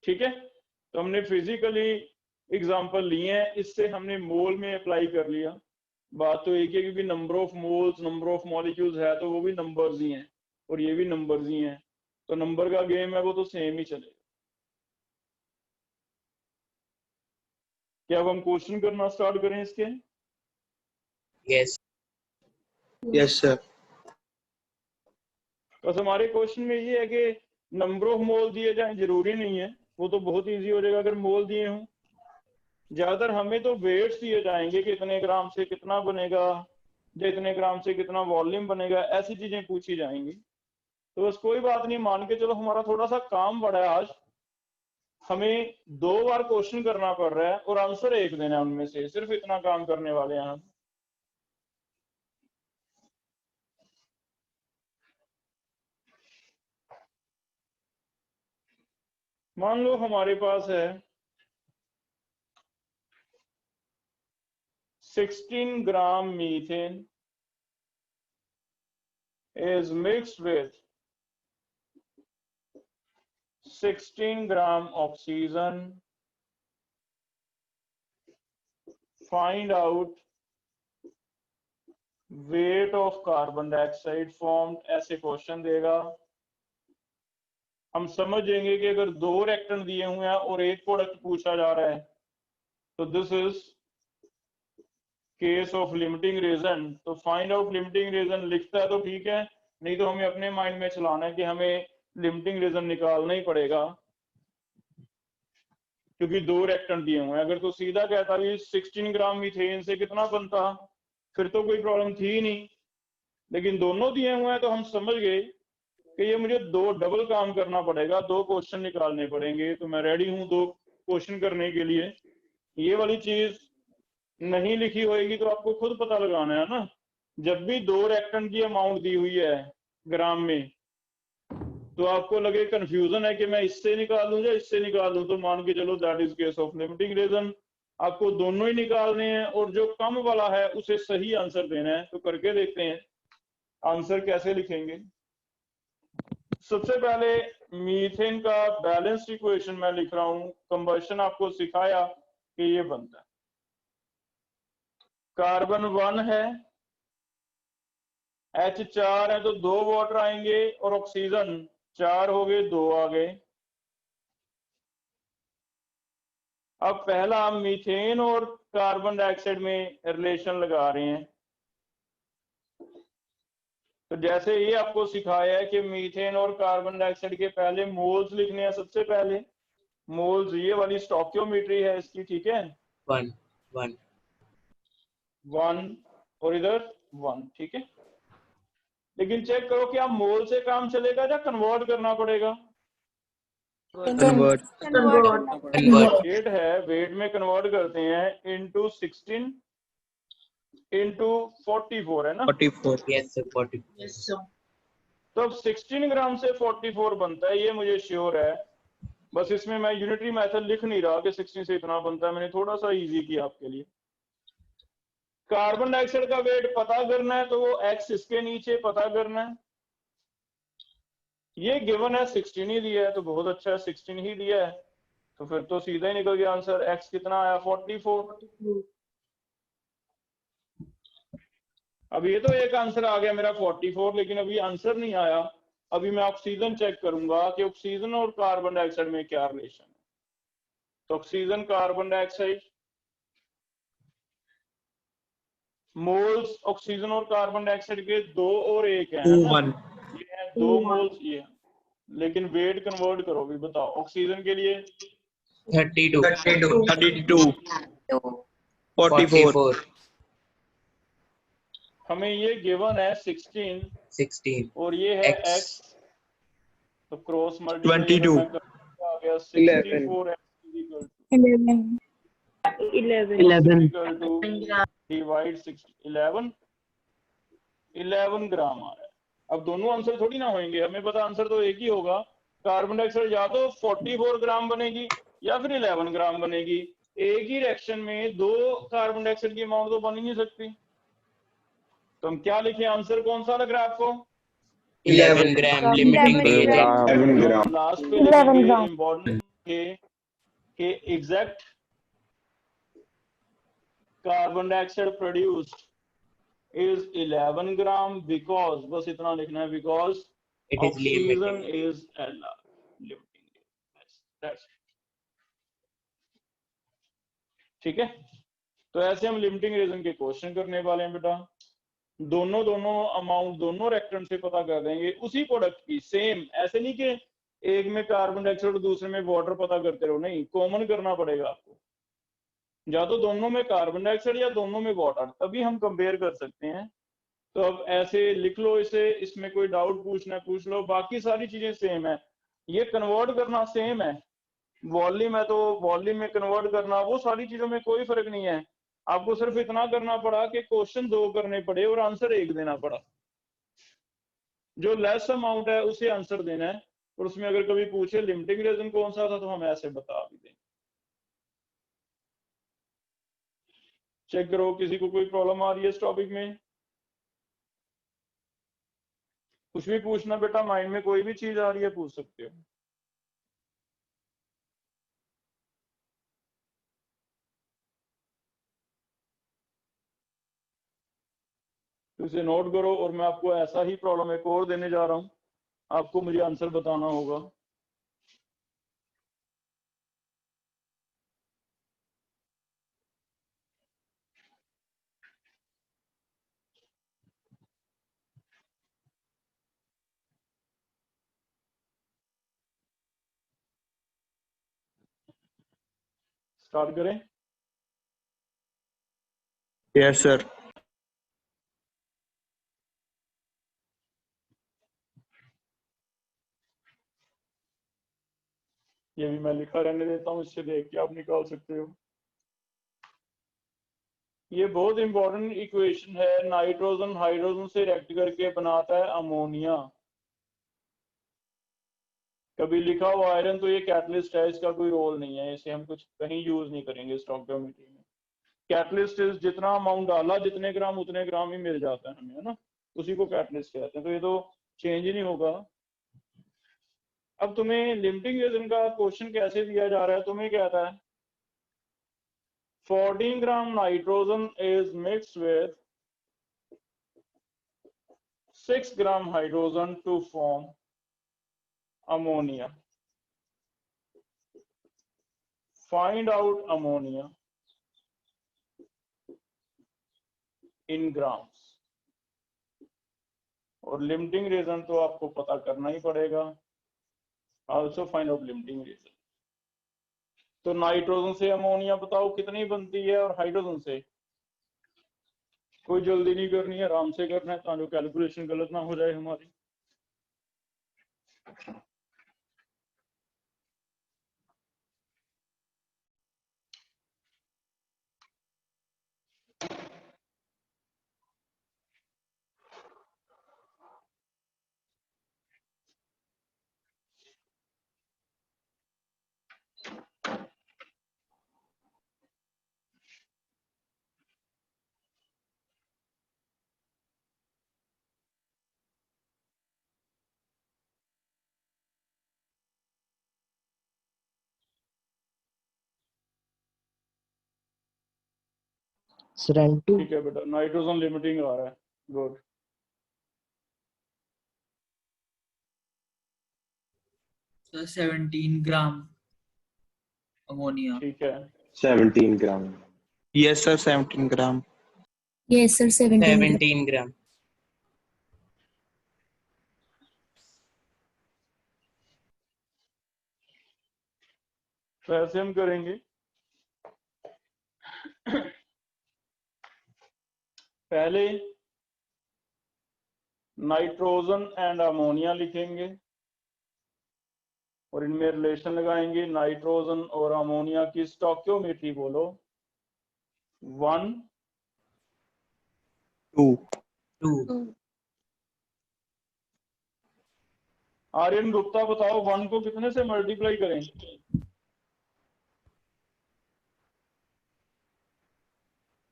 ठीक है, तो हमने फिजिकली एग्जांपल लिए हैं, इससे हमने मोल में अप्लाई कर लिया। बात तो एक है क्योंकि number of moles number of molecules है तो वो भी नंबर्स ही हैं और ये भी नंबर्स ही हैं, तो नंबर का गेम है वो तो सेम ही चलेगा। क्या अब हम क्वेश्चन करना स्टार्ट करें इसके? Yes yes sir. बस हमारे क्वेश्चन में ये है कि नंबर ऑफ मोल दिए जाए, जरूरी नहीं है, वो तो बहुत इजी हो जाएगा अगर मोल दिए हों। ज्यादातर हमें तो वेट्स दिए जाएंगे कि इतने ग्राम से कितना बनेगा या इतने ग्राम से कितना वॉल्यूम बनेगा, ऐसी चीजें पूछी जाएंगी। तो बस कोई बात नहीं, मान के चलो हमारा थोड़ा सा काम बड़ा है आज, हमें 2 बार क्वेश्चन करना पड़ रहा है और आंसर एक देना है उनमें से, सिर्फ इतना काम करने वाले हैं हम। मान लो हमारे पास है 16 ग्राम methane is mixed with 16 gram oxygen. Find out weight of carbon dioxide formed, ऐसे क्वेश्चन देगा। हम समझ जाएंगे कि अगर 2 रिएक्टेंट दिए हुए हैं और एक प्रोडक्ट पूछा जा रहा है तो this is case of limiting reagent. तो फाइंड आउट लिमिटिंग रीजन लिखता है तो ठीक है, नहीं तो हमें अपने माइंड में चलाना है कि हमें लिमिटिंग रीजन निकालना ही पड़ेगा क्योंकि 2 रिएक्टेंट दिए हुए हैं। अगर तो सीधा कहता भी 16 ग्राम मीथेन से कितना बनता, फिर तो कोई प्रॉब्लम थी ही नहीं, लेकिन दोनों दिए हुए हैं तो हम समझ गए कि ये मुझे 2 डबल काम करना पड़ेगा, 2 क्वेश्चन निकालने पड़ेंगे। तो मैं रेडी हूं 2 क्वेश्चन करने के लिए। ये वाली चीज नहीं लिखी होगी तो आपको खुद पता लगाना है ना। जब भी 2 रिएक्टेंट की अमाउंट दी हुई है ग्राम में तो आपको लगे कंफ्यूजन है कि मैं इससे निकालूं या इससे निकालूं, तो मान के चलो that is case of limiting reagent. आपको दोनों ही निकालने हैं और जो कम वाला है उसे सही आंसर देना है। तो करके देखते हैं आंसर कैसे लिखेंगे। सबसे पहले मीथेन का बैलेंस्ड इक्वेशन मैं लिख रहा हूं। कंबशन आपको सिखाया कि ये बनता है, कार्बन 1 है, H4 है तो 2 वाटर आएंगे और ऑक्सीजन 4 हो गए, 2 आ गए। अब पहला हम मीथेन और कार्बन डाइऑक्साइड में रिलेशन लगा रहे हैं। तो जैसे ये आपको सिखाया है कि मीथेन और कार्बन डाइऑक्साइड के पहले मोल्स लिखने हैं। सबसे पहले मोल्स, ये वाली स्टोकियोमेट्री है इसकी, ठीक है, 1 1 1 और इधर 1, ठीक है। लेकिन चेक करो कि आप मोल से काम चलेगा या कन्वर्ट करना पड़ेगा। कन्वर्ट वेट है, वेट में कन्वर्ट करते हैं इनटू 16 इनटू 44 है ना। 44। यस सर 40 तो अब 16 ग्राम से 44 बनता है, ये मुझे श्योर है। बस इसमें मैं यूनिटरी मेथड लिख नहीं रहा कि 16 से इतना बनता है, मैंने थोड़ा सा इजी किया आपके लिए। कार्बन डाइऑक्साइड का वेट पता करना है तो वो एक्स इसके नीचे पता करना है। ये गिवन है 16 ही दिया है तो बहुत अच्छा है, 16 ही दिया है तो फिर तो सीधा ही निकल गया आंसर। एक्स कितना आया 44। अब ये तो एक आंसर आ गया मेरा 44, लेकिन अभी आंसर नहीं आया। अभी मैं ऑक्सीजन चेक करूंगा कि ऑक्सीजन और कार्बन डाइऑक्साइड में क्या रिलेशन है। तो oxygen carbon dioxide moles oxygen और कार्बन डाइऑक्साइड के 2 और 1 है ना? 1 ये है 2 मोल्स ये है। लेकिन वेट कन्वर्ट करो भी, बताओ ऑक्सीजन के लिए 32 32 44 हमें ये गिवन है 16 16 और ये है X। x, तो क्रॉस मल्टीप्लाई 22 गया 64 इक्वल 11. 11. टू डिवाइड 11 ग्राम आ रहा है। अब दोनों आंसर थोड़ी ना होंगे, हमें पता आंसर तो एक ही होगा। कार्बन डाइऑक्साइड या तो 44 ग्राम बनेगी या फिर 11 ग्राम बनेगी। एक ही रिएक्शन में दो कार्बन डाइऑक्साइड की अमाउंट तो बन ही नहीं सकती। तो हम क्या लिखे, आंसर कौन सा लग रहा है आपको? 11 ग्राम लिमिटिंग 11 रिएजेंट। 11 ग्राम। लास्ट पे 11 लिखेंगे ग्राम। इम्पोर्टेंट के exact carbon dioxide produced is 11 gram because, बस इतना लिखना है, because It is oxygen limiting. is limiting. That's it. ठीक है, तो ऐसे हम लिमिटिंग रीजन के क्वेश्चन करने वाले हैं बेटा। दोनों अमाउंट दोनों रिएक्टेंट से पता कर देंगे उसी प्रोडक्ट की सेम। ऐसे नहीं कि एक में कार्बन डाइऑक्साइड और दूसरे में वाटर पता करते रहो, नहीं, कॉमन करना पड़ेगा आपको। या तो दोनों में कार्बन डाइऑक्साइड या दोनों में वाटर, तभी हम कंपेयर कर सकते हैं। तो अब ऐसे लिख लो इसे, इसमें कोई डाउट पूछना पूछ लो, बाकी सारी चीजें सेम है। ये कन्वर्ट करना सेम है, वॉल्यूम है तो वॉल्यूम में कन्वर्ट करना, वो सारी चीजों में कोई फर्क नहीं है। आपको सिर्फ इतना करना पड़ा कि क्वेश्चन 2 करने पड़े और आंसर 1 देना पड़ा। जो लेस अमाउंट है उसे आंसर देना है, और उसमें अगर कभी पूछे लिमिटिंग रीजन कौन सा था तो हम ऐसे बता भी दें। चेक करो किसी को कोई प्रॉब्लम आ रही है इस टॉपिक में। कुछ भी पूछना बेटा, माइंड में कोई भी चीज आ रही है पूछ सकते हो। तो इसे नोट करो, और मैं आपको ऐसा ही प्रॉब्लम एक और देने जा रहा हूं, आपको मुझे आंसर बताना होगा। स्टार्ट करें। Yes, sir. ये भी मैं लिखा रहने देता हूँ, इससे देख के आप निकाल सकते हो। ये बहुत इंपॉर्टेंट इक्वेशन है। नाइट्रोजन हाइड्रोजन से रिएक्ट करके बनाता है अमोनिया। कभी लिखा हो आयरन तो ये कैटलिस्ट है, इसका कोई रोल नहीं है, इसे हम कुछ कहीं यूज नहीं करेंगे स्टोइकियोमेट्री में। कैटलिस्ट जितना अमाउंट डाला जितने ग्राम उतने ग्राम ही मिल जाता है हमें, है ना, उसी को कैटलिस्ट कहते हैं। तो ये तो चेंज ही नहीं होगा। अब तुम्हें लिमिटिंग रीजन का क्वेश्चन कैसे दिया जा रहा है, तुम्हें कहता है 14 gram nitrogen is mixed with 6 gram hydrogen to form ammonia. Find out ammonia in grams. और लिमिटिंग रीजन तो आपको पता करना ही पड़ेगा। Also find out limiting reagent. तो नाइट्रोजन से अमोनिया बताओ कितनी बनती है, और हाइड्रोजन से। कोई जल्दी नहीं करनी है, आराम से करना है ताकि कैलकुलेशन गलत ना हो जाए हमारी। ठीक है बेटा, नाइट्रोजन लिमिटिंग आ रहा है, गुड। So 17 gram ammonia. ठीक है, 17 gram. Yes, sir. 17 gram. Yes, sir. 17 gram. 17 ग्राम। तो ऐसे हम करेंगे। पहले नाइट्रोजन एंड अमोनिया लिखेंगे, और इनमें रिलेशन लगाएंगे नाइट्रोजन और अमोनिया की स्टोकियोमेट्री बोलो 1 2 2 आर्यन गुप्ता बताओ 1 को कितने से मल्टीप्लाई करें?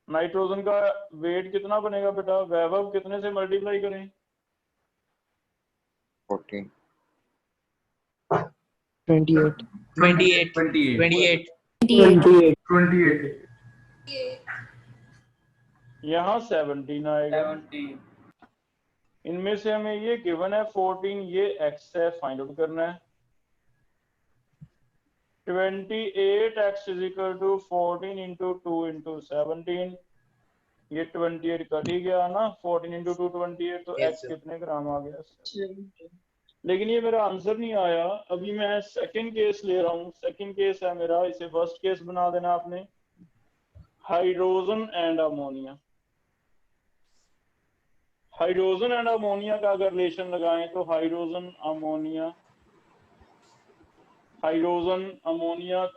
नाइट्रोजन का वेट कितना बनेगा बेटा? वैभव कितने से मल्टीप्लाई करें? 14 28 28 28 यहाँ 17 आएगा। 17 इनमें से हमें ये गिवन है 14, ये x है, फाइंड आउट करना है। 28x is equal to 14 into 2 into 17। ये 28 कट ही गया ना, 14 इंटू 2 28, तो Yes, x sir. कितने ग्राम आ गया? लेकिन ये मेरा आंसर नहीं आया। अभी मैं सेकंड केस ले रहा हूँ। सेकंड केस है मेरा, इसे फर्स्ट केस बना देना आपने। Hydrogen and ammonia. Hydrogen and ammonia का अगर रिलेशन लगाएं तो हाइड्रोजन अमोनिया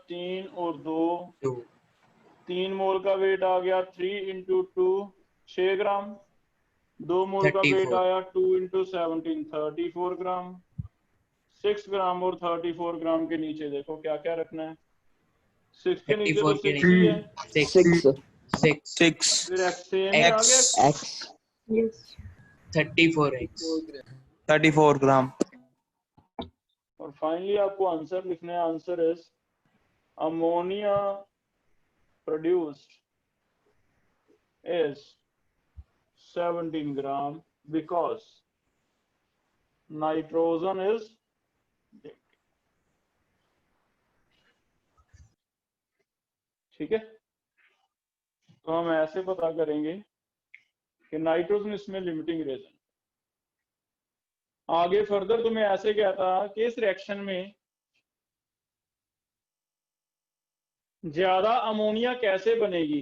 3 और 2, 2 3 मोल का वेट आ गया 3 इंटू 2 6 ग्राम। 2 मोल का वेट 34 आया 2 इंटू 17 34 ग्राम। 6 ग्राम और 34 ग्राम के नीचे देखो क्या क्या रखना है। 6 के नीचे तो 34 के 6 ही है, 6 फिर x सेम आ गया। Yes. 34x 34 ग्राम। और फाइनली आपको आंसर लिखना है। Answer is ammonia produced is 17 gram because nitrogen is big. ठीक है, तो हम ऐसे पता करेंगे कि नाइट्रोजन इसमें लिमिटिंग रीजन। आगे फर्दर तो मैं ऐसे कहता कि इस रिएक्शन में ज्यादा अमोनिया कैसे बनेगी।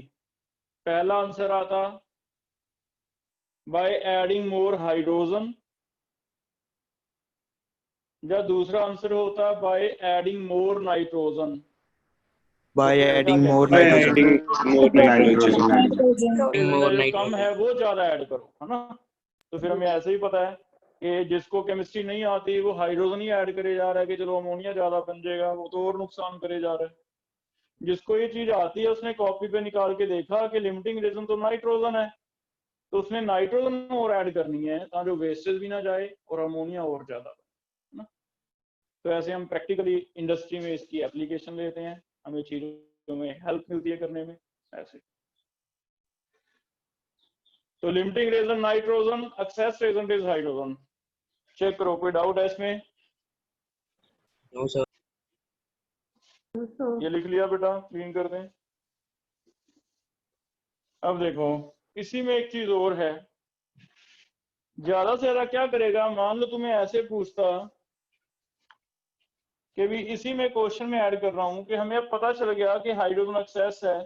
पहला आंसर आता बाय एडिंग मोर हाइड्रोजन, या दूसरा आंसर होता by adding more nitrogen. By adding more By nitrogen. more जो कम nitrogen है वो ज्यादा ऐड करो, है ना। तो फिर हमें ऐसे ही पता है कि जिसको केमिस्ट्री नहीं आती वो हाइड्रोजन ही ऐड करे जा रहा है कि चलो अमोनिया ज्यादा बन जाएगा, वो तो और नुकसान करे जा रहा है। जिसको ये चीज आती है उसने कॉपी पे निकाल के देखा कि लिमिटिंग रीजन तो नाइट्रोजन है, तो उसने नाइट्रोजन और ऐड करनी है ताकि जो वेस्टेज भी ना जाए और अमोनिया और ज्यादा बने, है ना। तो ऐसे हम प्रैक्टिकली इंडस्ट्री में इसकी एप्लीकेशन लेते हैं, हमें चीजों में हेल्प मिलती है करने में ऐसे। तो limiting reagent nitrogen, excess reagent is hydrogen. Check करो कोई डाउट है इसमें? no sir ये लिख लिया बेटा, क्लीन कर दें। अब देखो इसी में एक चीज और है, ज्यादा से ज्यादा क्या करेगा। मान लो तुम्हें ऐसे पूछता कि भी इसी में क्वेश्चन में ऐड कर रहा हूं कि हमें अब पता चल गया कि हाइड्रोजन एक्सेस है,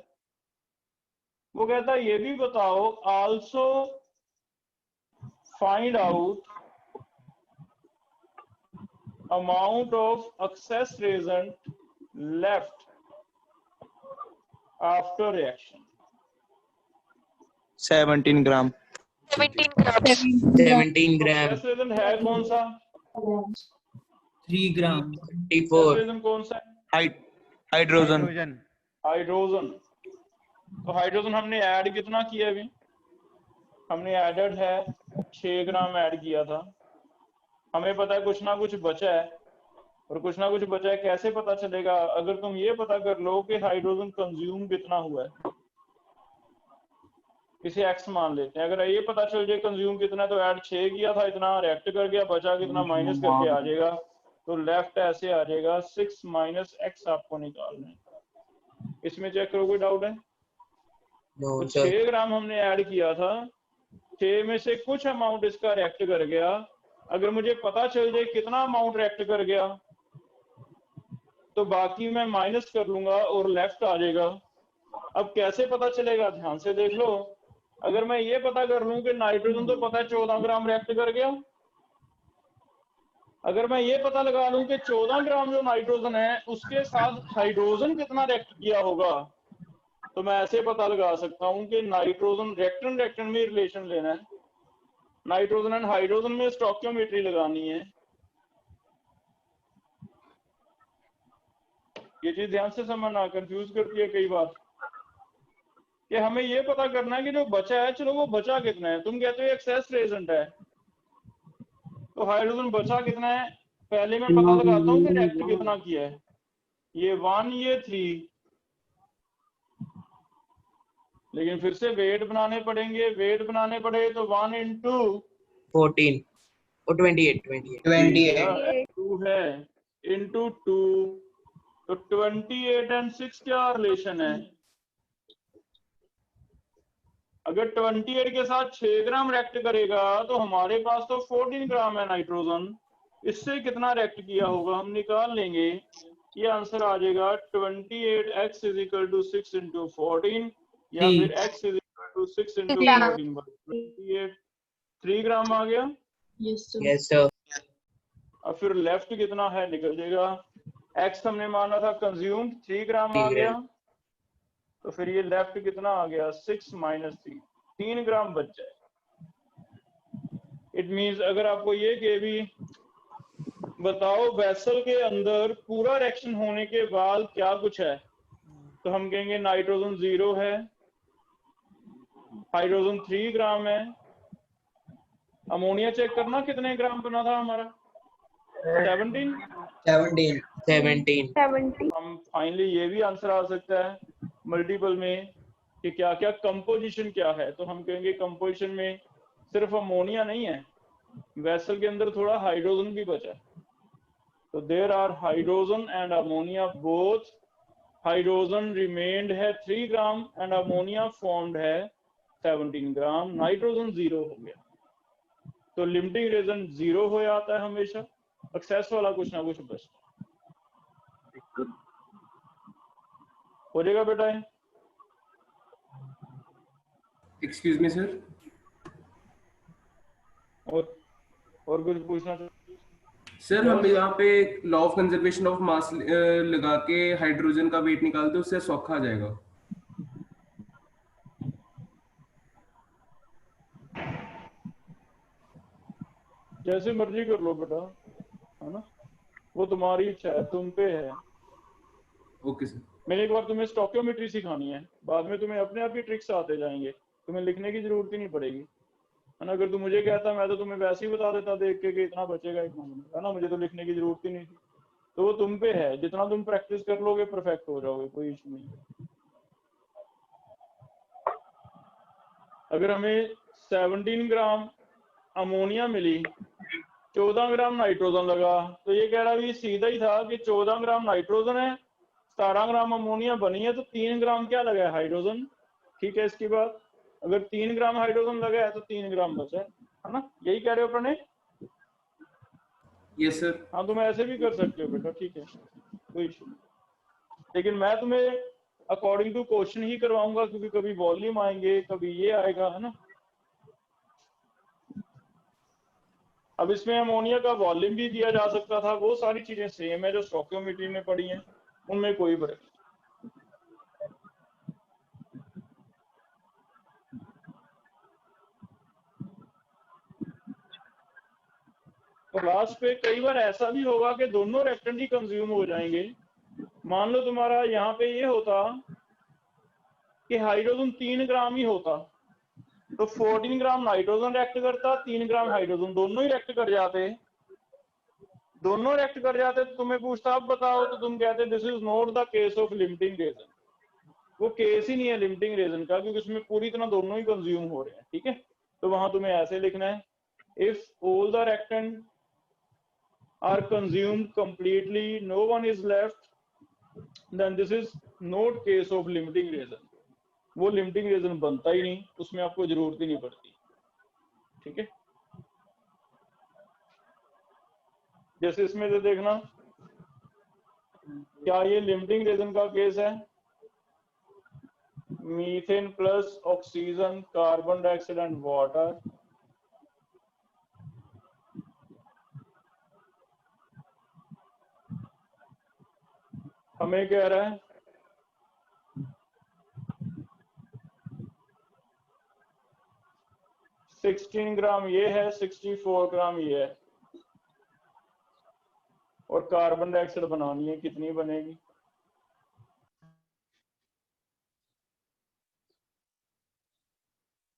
वो कहता है ये भी बताओ also find out amount of excess reagent left after reaction. 17 gram. 17 gram excess reagent है कौन सा? 3 ग्राम 34 रेजेंट कौन सा है? हाइड्रोजन। हाइड्रोजन। तो हाइड्रोजन हमने ऐड कितना किया अभी? हमने एडेड है 6 ग्राम ऐड किया था। हमें पता है कुछ ना कुछ बचा है, और कुछ ना कुछ बचा है कैसे पता चलेगा? अगर तुम ये पता कर लो कि हाइड्रोजन कंज्यूम कितना हुआ है, इसे x मान लेते हैं। अगर ये पता चल जाए कंज्यूम कितना है, तो ऐड 6 किया था इतना, रिएक्ट कर गया, बचा कितना माइनस करके आ जाएगा। तो लेफ्ट ऐसे आ जाएगा 6 माइनस x आपको निकालना है। इसमें चेक करो कोई डाउट है? no तो sir 6 ग्राम हमने ऐड किया था, 6 में से कुछ अमाउंट इसका रिएक्ट कर गया। अगर मुझे पता चल जाए कितना अमाउंट रिएक्ट कर गया, तो बाकी मैं माइनस कर लूंगा और लेफ्ट आ जाएगा। अब कैसे पता चलेगा? ध्यान से देख लो। अगर मैं ये पता कर लूं कि नाइट्रोजन तो पता है 14 ग्राम रिएक्ट कर गया, अगर मैं ये पता लगा लूं कि 14 ग्राम जो नाइट्रोजन है उसके साथ हाइड्रोजन कितना रिएक्ट किया होगा, तो मैं ऐसे पता लगा सकता हूं कि नाइट्रोजन रिएक्टेंट रिएक्टेंट में रिलेशन लेना है, नाइट्रोजन एंड हाइड्रोजन में स्टोइकियोमेट्री लगानी है। ये चीज ध्यान से समझना, कंफ्यूज करती है कई बार कि हमें ये पता करना है कि जो बचा है, चलो वो बचा कितना है, तुम कहते हो एक्सेस रेजेंट है, तो हाइड्रोजन बचा कितना है, पहले मैं पता लगाता हूँ कि रिएक्ट कितना किया है, ये 1 ये 3, लेकिन फिर से वेट बनाने पड़ेंगे, वेट बनाने पड़े तो 1 into 14 और 28 2 है into 2, तो 28 and 6 क्या रिलेशन है, अगर 28 के साथ 6 ग्राम रिएक्ट करेगा तो हमारे पास तो 14 ग्राम है नाइट्रोजन, इससे कितना रिएक्ट किया होगा हम निकाल लेंगे, ये आंसर आ जाएगा 28x is equal to 6 into 14 या फिर x is equal to 6 into 14 by 28, 3 ग्राम आ गया। Yes sir. अब फिर लेफ्ट कितना है निकल जाएगा, x हमने माना था कंज्यूम्ड 3 ग्राम आ गया, तो फिर ये लेफ्ट कितना आ गया 6 minus 3, 3 ग्राम बच जाए। इट मींस अगर आपको ये कि भी बताओ वेसल के अंदर पूरा रिएक्शन होने के बाद क्या कुछ है, तो हम कहेंगे नाइट्रोजन 0 है, हाइड्रोजन 3 ग्राम है, अमोनिया चेक करना कितने ग्राम बना था हमारा 17। 17 हम फाइनली ये भी आंसर आ सकता है मल्टीपल में कि क्या क्या कंपोजिशन क्या है, तो हम कहेंगे कंपोजिशन में सिर्फ अमोनिया नहीं है, वेसल के अंदर थोड़ा हाइड्रोजन भी बचा है, तो there are hydrogen and ammonia both, hydrogen remained है 3 ग्राम एंड अमोनिया फॉर्म्ड है 17 ग्राम, नाइट्रोजन 0 हो गया, तो लिमिटिंग रीजन 0 हो जाता है हमेशा, एक्सेस वाला कुछ ना कुछ बचता हो जाएगा बेटा। एक्सक्यूज मी सर, और कुछ पूछना सर हम यहाँ पे law of conservation of mass लगा के हाइड्रोजन का वेट निकालते हैं, उससे सौखा आ जाएगा। जैसे मर्जी कर लो बेटा, है ना, वो तुम्हारी इच्छा है, तुम पे है। Okay sir. मैंने एक बार तुम्हें स्टोइकियोमेट्री सिखानी है, बाद में तुम्हें अपने आप ही ट्रिक्स आते जाएंगे, तुम्हें लिखने की जरूरत ही नहीं पड़ेगी, है ना। अगर तुम मुझे कहता मैं तो तुम्हें वैसे ही बता देता देख के कि इतना बचेगा इतना बनेगा, है ना, मुझे तो लिखने की जरूरत ही नहीं थी। तो वो तुम पे है, जितना तुम प्रैक्टिस कर लोगे परफेक्ट हो जाओगे, कोई इशू नहीं। अगर हमें 17 ग्राम अमोनिया मिली, 14 ग्राम नाइट्रोजन लगा, तो ये कह रहा भी सीधा ही था कि 14 ग्राम नाइट्रोजन है, 17 ग्राम अमोनिया बनी है, तो 3 ग्राम क्या लगा है हाइड्रोजन, ठीक है। इसकी बात अगर 3 ग्राम हाइड्रोजन लगा है तो 3 ग्राम बचा है ना, यही कह रहे हो प्रणय? Yes sir. हाँ, तुम ऐसे भी कर सकते हो बेटा, ठीक है, कोई इशू नहीं, लेकिन मैं तुम्हें अकॉर्डिंग टू क्वेश्चन ही करवाऊंगा, क्योंकि कभी वॉल्यूम आएंगे, कभी ये आएगा, है ना। अब इसमें अमोनिया का वॉल्यूम भी दिया जा सकता था, वो सारी चीजें सेम है जो स्टोइकियोमेट्री में पड़ी हैं, उनमें कोई फर्क नहीं। तो लास्ट पे कई बार ऐसा भी होगा कि दोनों रिएक्टेंट ही कंज्यूम हो जाएंगे। मान लो तुम्हारा यहाँ पे ये होता कि हाइड्रोजन 3 ग्राम ही होता, तो 14 ग्राम नाइट्रोजन रिएक्ट करता, 3 ग्राम हाइड्रोजन, दोनों ही रिएक्ट कर जाते, दोनों रिएक्ट कर जाते, तो तुम्हें पूछता अब बताओ, तो तुम कहते this is not the case of limiting reagent, वो केस ही नहीं है लिमिटिंग रीजन का, क्योंकि उसमें पूरी तरह दोनों ही कंज्यूम हो रहे हैं, ठीक है। तो वहां तुम्हें ऐसे लिखना है, if all the reactant are consumed completely, no one is left, then this is not case of limiting reason, वो limiting reason बनता ही नहीं, उसमें आपको जरूरत ही नहीं पड़ती, ठीक है। जैसे इसमें से देखना, क्या ये limiting reason का केस है, methane plus oxygen, carbon dioxide and water, हमें कह रहा है $16 ग्राम ये है, 64 ग्राम ये है, और कार्बन डाइऑक्साइड बनानी है, कितनी बनेगी?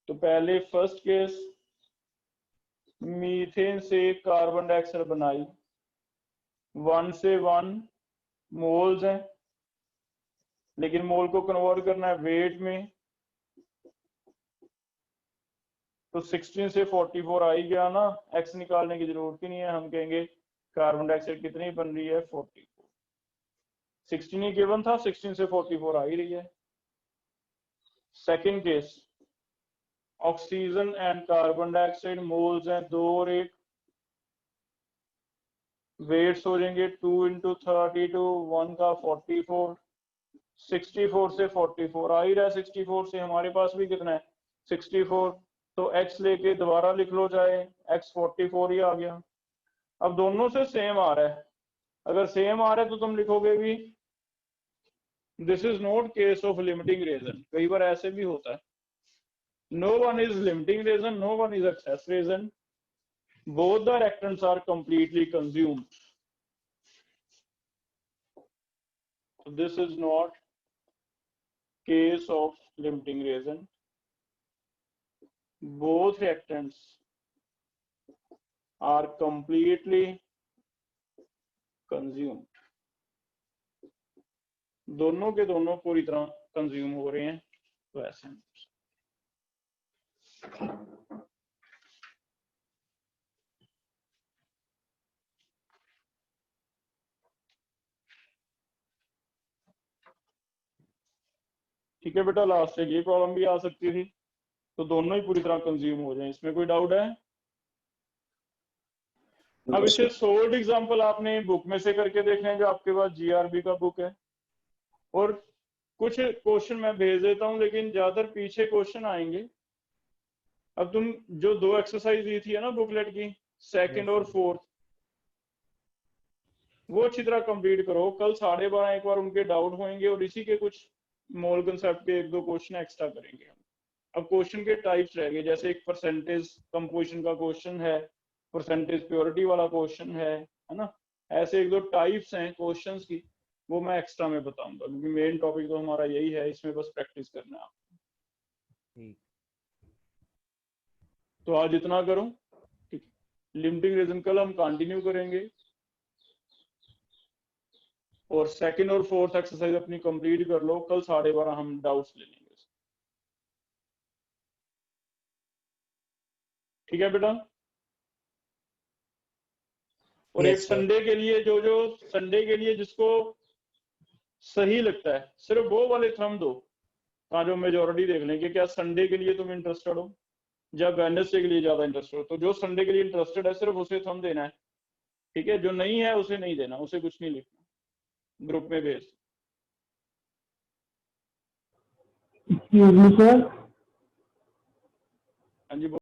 तो पहले फर्स्ट केस, मीथेन से कार्बन डाइऑक्साइड बनाई, 1 से 1 मोल्स हैं, लेकिन मोल को कन्वर्ट करना है वेट में, तो 16 से 44 आ ही गया ना, एक्स निकालने की जरूरत ही नहीं है, हम कहेंगे कार्बन डाइऑक्साइड कितनी बन रही है, 44। 16 ही गिवन था, 16 से 44 आ ही रही है। Second case, oxygen and carbon dioxide moles हैं 2 और 1, वेट्स हो जाएंगे 2 × 32, 1 का 44, 64 से 44 आ ही रहा है, 64 से हमारे पास भी कितना है, 64, तो x लेके दोबारा लिख लो चाहे, x 44 ही आ गया। अब दोनों से सेम आ रहा है, अगर सेम आ रहा है तो तुम लिखोगे भी this is not case of limiting reagent. कई बार ऐसे भी होता है, no one is limiting reagent, no one is excess reagent, both the reactants are completely consumed. So this is not case of limiting reason. Both reactants are completely consumed. दोनों के दोनों पूरी तरह कंज्यूम हो रहे हैं, तो ऐसे ठीक है बेटा, लास्ट से ये प्रॉब्लम भी आ सकती थी, तो दोनों ही पूरी तरह कंज्यूम हो जाए, इसमें कोई डाउट है? अब इसे सोल्ड एग्जांपल आपने बुक में से करके देखना है, जो आपके पास जीआरबी का बुक है, और कुछ क्वेश्चन मैं भेज देता हूं, लेकिन ज्यादातर पीछे क्वेश्चन आएंगे। अब तुम जो 2 एक्सरसाइज दी थी है ना बुकलेट की, सेकंड और फोर्थ, वो अच्छी तरह कंप्लीट करो। कल 12:30 एक बार उनके डाउट होंगे, और इसी के कुछ मोल कंसेप्ट के 1-2 क्वेश्चन एक्स्ट्रा करेंगे हम। अब क्वेश्चन के टाइप्स रहेंगे, जैसे एक परसेंटेज कंपोजिशन का क्वेश्चन है, परसेंटेज प्योरिटी वाला क्वेश्चन है ना, ऐसे 1-2 टाइप्स हैं क्वेश्चंस की, वो मैं एक्स्ट्रा में बताऊंगा, क्योंकि मेन टॉपिक तो हमारा यही है, इसमें बस प्रैक्टिस करना है आपको। तो आज इतना करो, ठीक है। लिमिटिंग रीजन कल हम कंटिन्यू करेंगे, और सेकंड और फोर्थ एक्सरसाइज अपनी कंप्लीट कर लो, कल 12:30 हम डाउट्स ले लेंगे। ठीक है बेटा? और एक संडे के लिए, जो संडे के लिए जिसको सही लगता है, सिर्फ वो वाले थंब दो, हाँ, जो मेजोरिटी देख लें कि क्या संडे के लिए तुम इंटरेस्टेड हो या वेडनेसडे के लिए ज्यादा इंटरेस्टेड हो। तो जो संडे के लिए इंटरेस्टेड है सिर्फ उसे थंब देना है, ठीक है? जो नहीं है उसे नहीं देना, उसे कुछ नहीं लिखना, ग्रुप में भेज। सर हाँ जी।